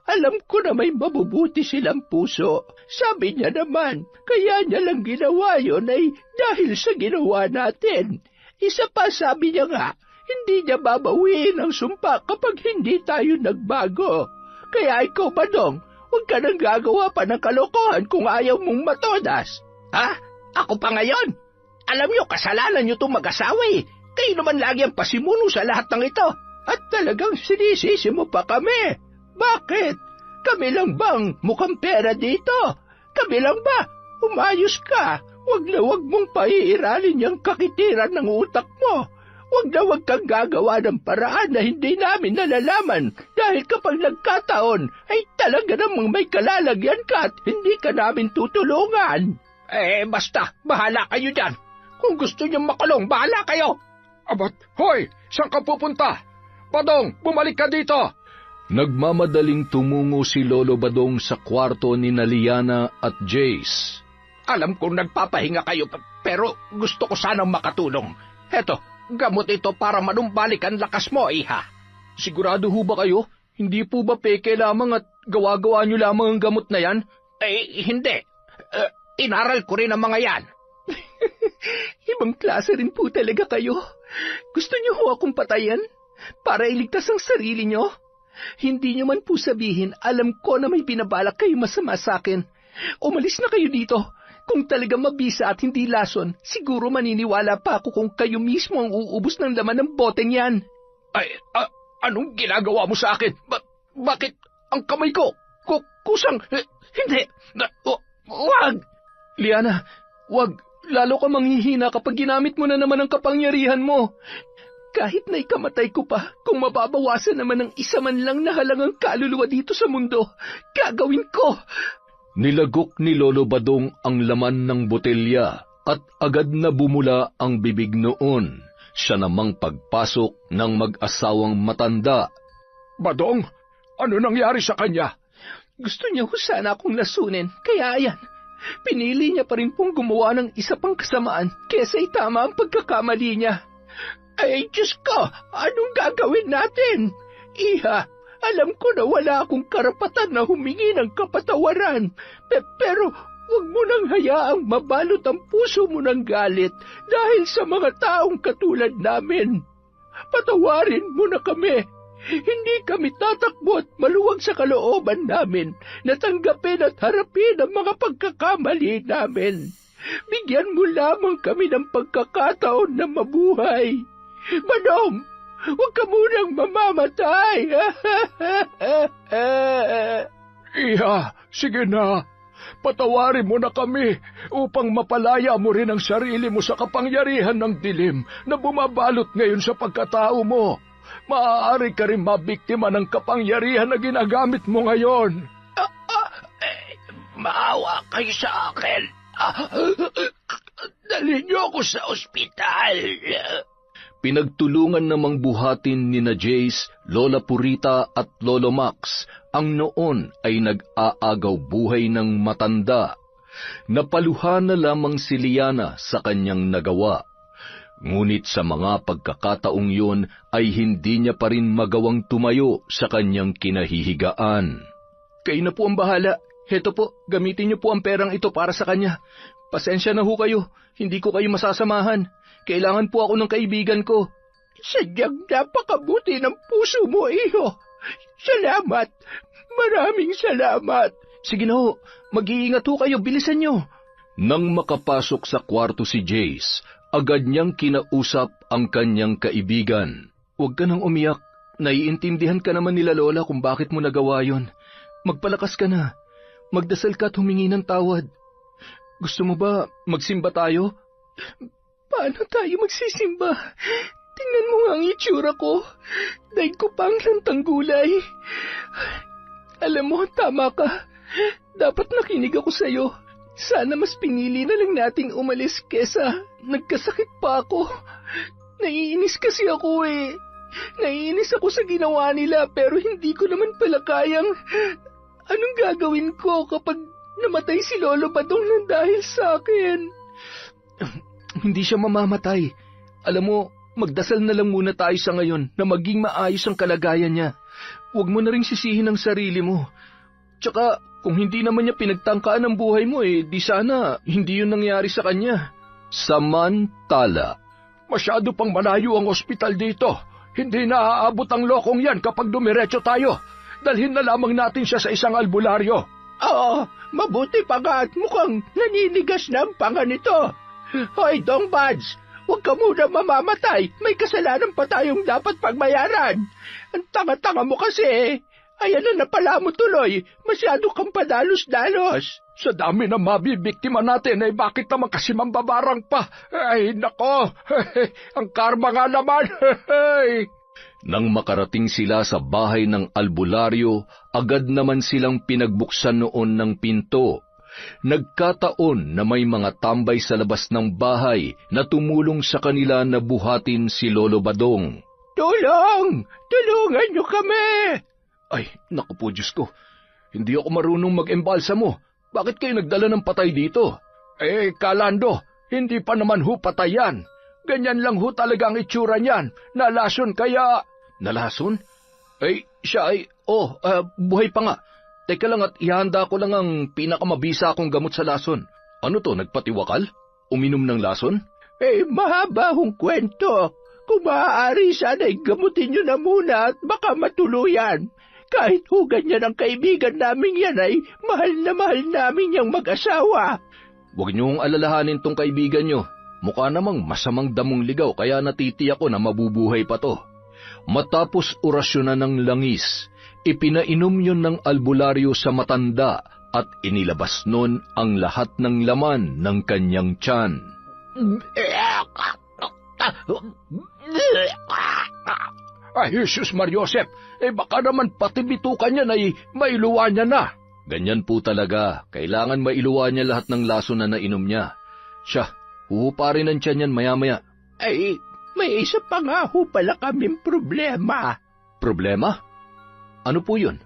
Alam ko na may mabubuti silang puso. Sabi niya naman, kaya niya lang ginawa yun ay dahil sa ginawa natin. Isa pa sabi niya nga, hindi niya babawiin ang sumpa kapag hindi tayo nagbago. Kaya ikaw, Badong, huwag ka nang gagawa pa ng kalokohan kung ayaw mong matodas. Ha? Ako pa ngayon? Alam niyo, kasalanan niyo itong mag-asawa eh. Kayo naman lagi ang pasimuno sa lahat ng ito. At talagang sinisisi mo pa kami. Bakit? Kami lang bang mukhang pera dito? Kami lang ba? Umayos ka. Huwag na huwag mong paiiralin yung kakitiran ng utak mo. Huwag na huwag kang gagawa ng paraan na hindi namin nalalaman dahil kapag nagkataon ay talaga namang may kalalagyan ka at hindi ka namin tutulungan. Basta, bahala kayo dyan. Kung gusto niyong makulong, bahala kayo. Abat, hoy, saan ka pupunta? Badong, bumalik ka dito. nagmamadaling tumungo si Lolo Badong sa kwarto ni Liana at Jace. Alam kong nagpapahinga kayo, pero gusto ko sanang makatulong. Heto, gamot ito para manumbalik ang lakas mo, iha. Sigurado ho ba kayo? Hindi po ba peke lamang at gawa-gawa niyo lamang ang gamot na yan? Hindi. Inaral ko rin ang mga yan. Ibang klase rin po talaga kayo. Gusto niyo ho akong patayin? Para iligtas ang sarili niyo? Hindi niyo man po sabihin, alam ko na may binabalak kayo masama sa akin. Umalis na kayo dito. Kung talagang mabisa at hindi lason, siguro maniniwala pa ako kung kayo mismo ang uubos ng laman ng boteng yan. Anong ginagawa mo sa akin? Bakit ang kamay ko? Kusang, hindi. Wag! Liana, wag. Lalo ka manghihina kapag ginamit mo na naman ang kapangyarihan mo. Kahit na ikamatay ko pa, kung mababawasan naman ng isa man lang na halangang kaluluwa dito sa mundo, gagawin ko. Nilagok ni Lolo Badong ang laman ng botelya at agad na bumula ang bibig noon. Siya namang pagpasok ng mag-asawang matanda. Badong, ano nangyari sa kanya? Gusto niya ho sana akong lasunin, kaya ayan. Pinili niya pa rin pong gumawa ng isa pang kasamaan kesa itama ang pagkakamali niya. Ay, Diyos ko, anong gagawin natin? Iha, alam ko na wala akong karapatan na humingi ng kapatawaran, pero huwag mo nang hayaang mabalot ang puso mo ng galit dahil sa mga taong katulad namin. Patawarin mo na kami. Hindi kami tatakbo at maluwag sa kalooban namin na tanggapin at harapin ang mga pagkakamali namin. Bigyan mo lamang kami ng pagkakataon na mabuhay. Badong, huwag ka munang mamamatay. Iha, sige na. Patawarin mo na kami upang mapalaya mo rin ang sarili mo sa kapangyarihan ng dilim na bumabalot ngayon sa pagkatao mo. Maaari ka rin mabiktima ng kapangyarihan na ginagamit mo ngayon. Maawa kayo sa akin. Dalhin niyo ako sa ospital. Pinagtulungan namang buhatin ni na Jace, Lola Purita at Lolo Max ang noon ay nag-aagaw buhay ng matanda. Napaluhan na lamang si Liana sa kanyang nagawa. Ngunit sa mga pagkakataong yun ay hindi niya pa rin magawang tumayo sa kanyang kinahihigaan. Kayo na po ang bahala. Heto po, gamitin niyo po ang perang ito para sa kanya. Pasensya na ho kayo, hindi ko kayo masasamahan. Kailangan po ako ng kaibigan ko. Sadyang napakabuti ng puso mo, iho. Salamat. Maraming salamat. Sige na ho, mag-iingat ho kayo, bilisan niyo. Nang makapasok sa kwarto si Jace, agad niyang kinausap ang kanyang kaibigan. Huwag ka nang umiyak. Naiintindihan ka naman nila Lola kung bakit mo nagawa yon. Magpalakas ka na. magdasal ka at humingi ng tawad. Gusto mo ba magsimba tayo? Paano tayo magsisimba? Tingnan mo nga ang itsura ko. Daig ko pang lantang gulay. Alam mo, tama ka. Dapat nakinig ako sa'yo. Sana mas pinili na lang nating umalis kesa nagkasakit pa ako. Naiinis kasi ako eh. Naiinis ako sa ginawa nila pero hindi ko naman pala kayang... Anong gagawin ko kapag namatay si Lolo Badong nang dahil sa akin? Hindi siya mamamatay. Alam mo, magdasal na lang muna tayo sa ngayon na maging maayos ang kalagayan niya. Huwag mo na ring sisihin ang sarili mo. Tsaka, kung hindi naman niya pinagtangkaan ang buhay mo di sana hindi yun nangyari sa kanya. Samantala, Masyado pang malayo ang ospital dito. Hindi na aabot ang lokong yan kapag dumiretso tayo. Dalhin na lamang natin siya sa isang albularyo. Oo, mabuti pa nga at mukhang naninigas na ang panga nito. Hoy, Dong Bads, huwag ka muna mamamatay. May kasalanan pa tayong dapat pagbayaran. Ang tanga-tanga mo kasi. Ayan na napala mo tuloy. Masyado kang padalos-dalos. Sa dami na mabibiktima natin, bakit naman kasi mambabarang pa? Ay, nako, ang karma nga naman. nang makarating sila sa bahay ng albularyo, agad naman silang pinagbuksan noon ng pinto. Nagkataon na may mga tambay sa labas ng bahay na tumulong sa kanila na buhatin si Lolo Badong. Tulong! Tulungan niyo kami! Ay, naku po, Diyos ko. Hindi ako marunong mag-embalsa mo. Bakit kayo nagdala ng patay dito? Kalando, hindi pa naman ho patay yan. Ganyan lang ho talaga ang itsura niyan. Nalason kaya... Nalason? Siya ay... buhay pa nga. Teka lang at ihanda ko lang ang pinakamabisa akong gamot sa lason. Ano to, nagpatiwakal? Uminom ng lason? Mahaba hong kwento. Kung maaari sana'y gamutin niyo na muna at baka matuluyan. Kahit ho ganyan ang kaibigan namin yan ay mahal namin niyang mag-asawa. Huwag niyong alalahanin tong kaibigan niyo. Mukha namang masamang damong ligaw kaya natitiyak ko na mabubuhay pa to. Matapos orasyonan ng langis, ipinainom yun ng albularyo sa matanda at inilabas nun ang lahat ng laman ng kanyang tiyan. Ay, Jesus Mariosep, baka naman pati bitukan niya na mailuwa niya na. Ganyan po talaga, kailangan mailuwa niya lahat ng laso na nainom niya. Siya, huhuparin ang tiyan yan maya-maya. May isa pa nga ho pala kaming problema. Problema? Ano po yun?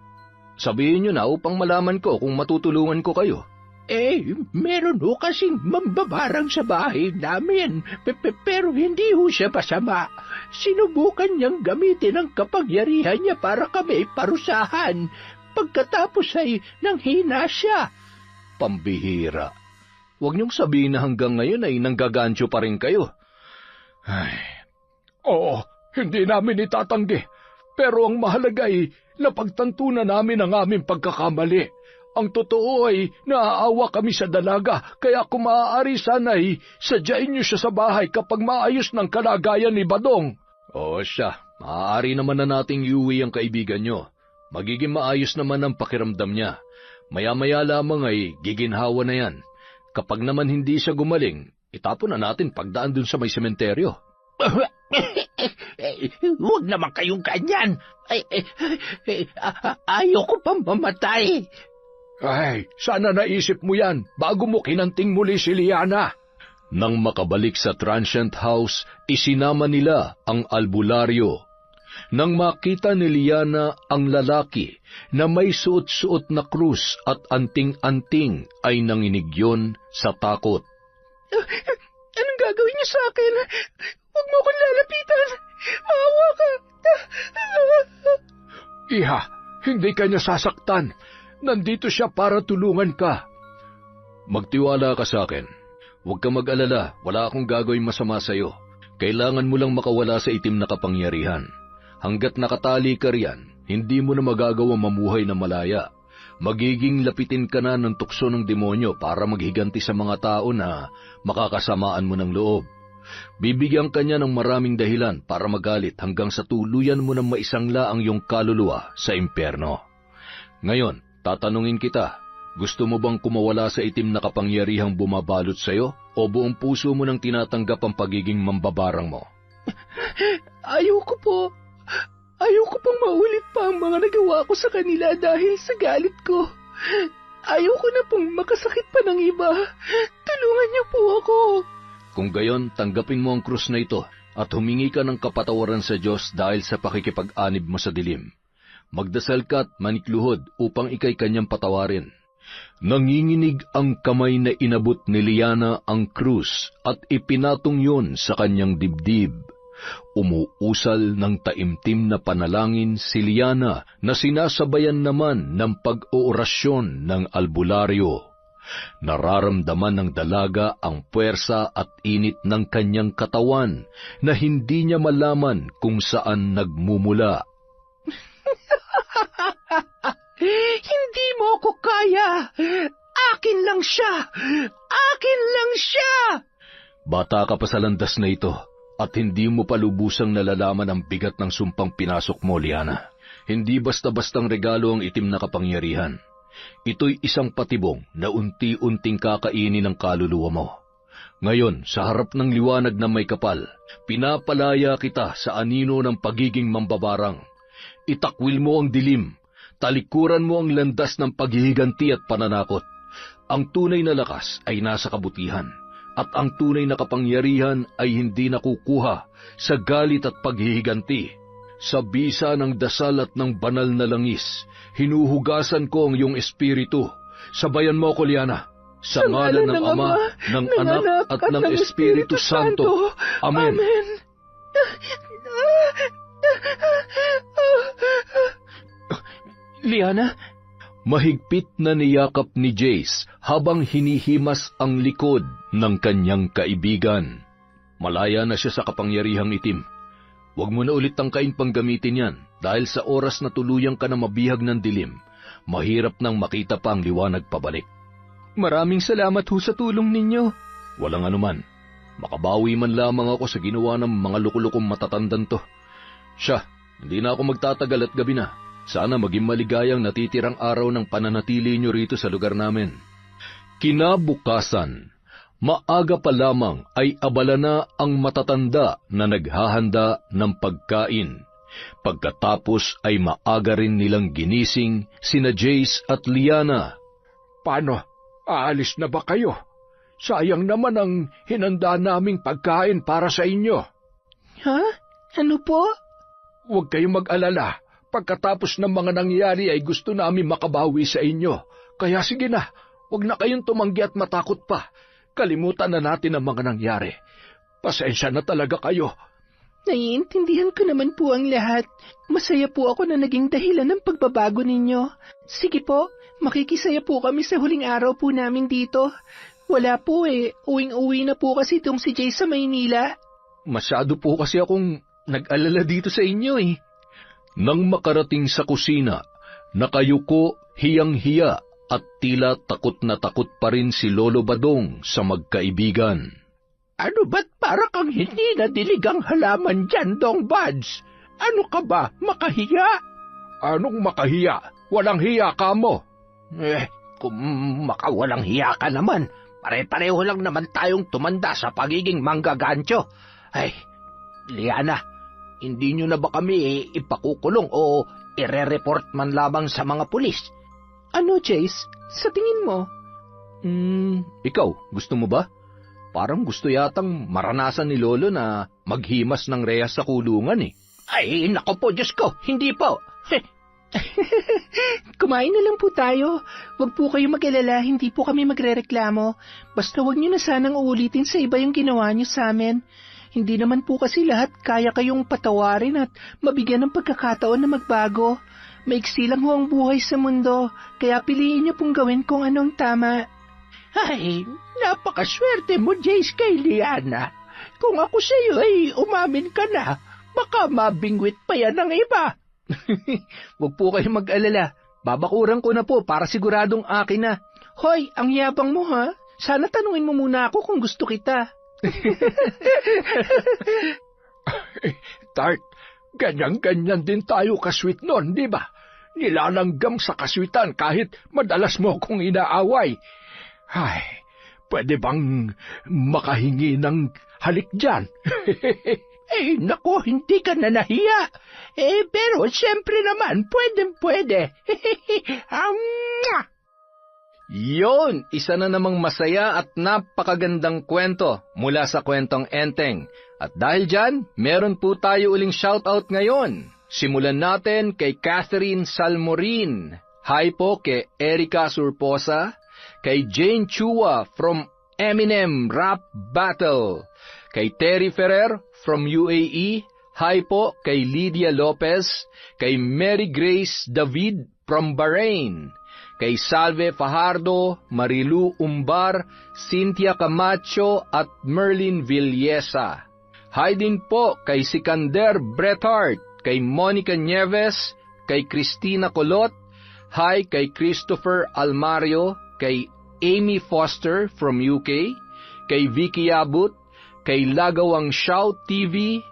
Sabihin niyo na upang malaman ko kung matutulungan ko kayo. Meron ho kasing mambabarang sa bahay namin, pero hindi ho siya masama. Sinubukan niyang gamitin ang kapangyarihan niya para kami parusahan. Pagkatapos ay nanghina siya. Pambihira. Huwag niyong sabihin na hanggang ngayon ay nanggagancho pa rin kayo. Oo, hindi namin itatanggi. Pero ang mahalaga ay napagtantunan namin ang aming pagkakamali. Ang totoo ay naaawa kami sa dalaga, kaya kung maaari sana'y sadyain niyo siya sa bahay kapag maayos ng kalagayan ni Badong. Oo siya, maaari naman na nating iuwi ang kaibigan niyo. Magiging maayos naman ang pakiramdam niya. Maya-maya lamang ay giginhawa na yan. Kapag naman hindi siya gumaling, itapon na natin pagdaan dun sa may sementeryo. Huwag naman kayong ganyan. Ayoko pang mamatay. Sana naisip mo yan bago mo kinanting muli si Liana. Nang makabalik sa transient house, isinama nila ang albularyo. Nang makita ni Liana ang lalaki na may suot-suot na krus at anting-anting ay nanginig yun sa takot. Anong gagawin niyo sa akin? Huwag mo akong lalapitan. Maawa ka. Iha, hindi ka niya sasaktan. Nandito siya para tulungan ka. Magtiwala ka sa akin. Huwag ka mag-alala, wala akong gagawin masama sa'yo. Kailangan mo lang makawala sa itim na kapangyarihan. Hanggat nakatali ka riyan, hindi mo na magagawa mamuhay na malaya. Magiging lapitin ka na ng tukso ng demonyo para maghiganti sa mga tao na makakasamaan mo ng loob. Bibigyan ka niya ng maraming dahilan para magalit hanggang sa tuluyan mo ng maisangla ang iyong kaluluwa sa impyerno. Ngayon, tatanungin kita, Gusto mo bang kumawala sa itim na kapangyarihang bumabalot sa'yo o buong puso mo nang tinatanggap ang pagiging mambabarang mo? Ayoko po. Ayoko pang maulit pa ang mga nagawa ko sa kanila dahil sa galit ko. Ayoko na pong makasakit pa ng iba. Tulungan niyo po ako. Kung gayon, tanggapin mo ang krus na ito at humingi ka ng kapatawaran sa Diyos dahil sa pakikipag-anib mo sa dilim. Magdasal ka at manikluhod upang ikay kanyang patawarin. Nanginginig ang kamay na inabot ni Liana ang krus at ipinatong yon sa kanyang dibdib. Umuusal ng taimtim na panalangin si Liana na sinasabayan naman ng pag-oorasyon ng albularyo. Nararamdaman ng dalaga ang puwersa at init ng kanyang katawan na hindi niya malaman kung saan nagmumula. Hindi mo ko kaya. Akin lang siya. Akin lang siya. Bata ka pa sa landas na ito at hindi mo pa lubusang nalalaman ang bigat ng sumpang pinasok mo, Liana. Hindi basta-bastang regalo ang itim na kapangyarihan. Ito'y isang patibong na unti-unting kakainin ng kaluluwa mo. Ngayon, sa harap ng liwanag na may kapal, pinapalaya kita sa anino ng pagiging mambabarang. Itakwil mo ang dilim. Talikuran mo ang landas ng paghihiganti at pananakot. Ang tunay na lakas ay nasa kabutihan, at ang tunay na kapangyarihan ay hindi nakukuha sa galit at paghihiganti. Sa bisa ng dasal at ng banal na langis, hinuhugasan ko ang iyong espiritu. Sabayan mo ako, Liana. Sa ngalan ng Ama, ng Anak, at ng Espiritu Santo. Amen. Amen. Liana? Mahigpit na niyakap ni Jace habang hinihimas ang likod ng kanyang kaibigan. Malaya na siya sa kapangyarihang itim. Huwag mo na ulit tangkain pang gamitin yan dahil sa oras na tuluyang ka na mabihag ng dilim, mahirap nang makita pa ang liwanag pabalik. Maraming salamat ho sa tulong ninyo. Walang anuman. Makabawi man lamang ako sa ginawa ng mga lukulukong matatandan to. Siya, hindi na ako magtatagal at gabi na. Sana maging maligayang natitirang araw ng pananatili nyo rito sa lugar namin. Kinabukasan, maaga pa lamang ay abala na ang matatanda na naghahanda ng pagkain. Pagkatapos ay maaga rin nilang ginising sina Jace at Liana. Paano? Aalis na ba kayo? Sayang naman ang hinanda naming pagkain para sa inyo. Ha? Ano po? Huwag kayong mag-alala. Pagkatapos ng mga nangyari ay gusto namin makabawi sa inyo. Kaya sige na, huwag na kayong tumanggi at matakot pa. Kalimutan na natin ang mga nangyari. Pasensya na talaga kayo. Naiintindihan ko naman po ang lahat. Masaya po ako na naging dahilan ng pagbabago ninyo. Sige po, makikisaya po kami sa huling araw po namin dito. Wala po uwing-uwi na po kasi itong si Jay sa Maynila. Masyado po kasi akong nag-alala dito sa inyo Nang makarating sa kusina, nakayuko, hiyang-hiya at tila takot na takot pa rin si Lolo Badong sa magkaibigan. Ano ba't para kang hindi nadilig ang halaman dyan, Dong Buds? Ano ka ba, makahiya? Anong makahiya? Walang hiya ka mo. Kung makawalang hiya ka naman, pare-pareho lang naman tayong tumanda sa pagiging manggagancho. Ay, Liana, hindi nyo na ba kami ipakukulong o ire-report man lamang sa mga pulis? Ano, Jace? Sa tingin mo? Ikaw, gusto mo ba? Parang gusto yatang maranasan ni Lolo na maghimas ng rehas sa kulungan Ay, nako po, Diyos ko, hindi po. Kumain na lang po tayo. Huwag po kayo mag-alala, hindi po kami magrereklamo. Basta huwag nyo na sanang uulitin sa iba yung ginawa nyo sa amin. Hindi naman po kasi lahat kaya kayong patawarin at mabigyan ng pagkakataon na magbago. Maiksi lang ho ang buhay sa mundo, kaya piliin niyo pong gawin kung anong tama. Ay, napakaswerte mo, Jace, kay Liana. Kung ako sa iyo ay umamin ka na, baka mabingwit pa yan ng iba. Huwag po kayong mag-alala. Babakuran ko na po para siguradong akin na. Hoy, ang yabang mo ha. Sana tanungin mo muna ako kung gusto kita. Tart, ganyan-ganyan din tayo kasweet noon, di ba? nilalanggam sa kaswitan kahit madalas mo akong inaaway. Ay, pwede bang makahingi ng halik dyan? Naku, hindi ka na nahiya. Pero siyempre naman, pwede. Yon, isa na namang masaya at napakagandang kwento mula sa kwentong Enteng. At dahil dyan, meron po tayo uling shoutout ngayon. Simulan natin kay Catherine Salmorin. Hi po kay Erica Surposa. Kay Jane Chua from Eminem Rap Battle. Kay Terry Ferrer from UAE. Hi po kay Lydia Lopez. Kay Mary Grace David from Bahrain. Kay Salve Fajardo, Marilu Umbar, Cynthia Camacho at Merlin Villesa. Hi din po kay Sikander Brethart, kay Monica Nieves, kay Christina Colot. Hi kay Christopher Almario, kay Amy Foster from UK, kay Vicky Abut, kay Lagawang Shout TV,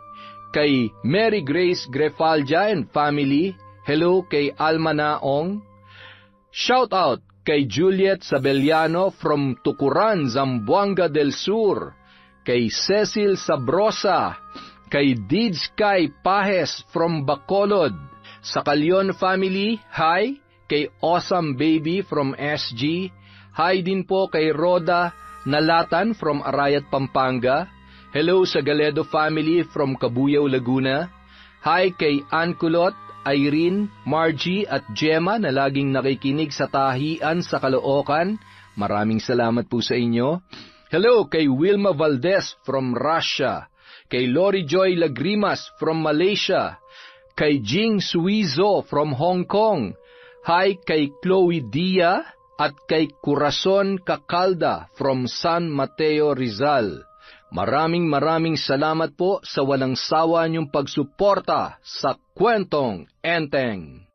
kay Mary Grace Grefalja and family. Hello kay Alma Naong. Shout out kay Juliet Sabeliano from Tucuran, Zamboanga del Sur, kay Cecil Sabrosa, kay Didskay Pahes from Bacolod, sa Calyon family. Hi kay Awesome Baby from SG. Hi din po kay Roda Nalatan from Arayat, Pampanga. Hello sa Galedo family from Cabuyao, Laguna. Hi kay Anculot, Irene, Margie at Gemma na laging nakikinig sa tahian sa Caloocan. Maraming salamat po sa inyo. Hello kay Wilma Valdez from Russia. Kay Lori Joy Lagrimas from Malaysia. Kay Jing Suizo from Hong Kong. Hi kay Chloe Dia at kay Corazon Cacalda from San Mateo, Rizal. Maraming salamat po sa walang sawa niyong pagsuporta sa Kwentong Enteng.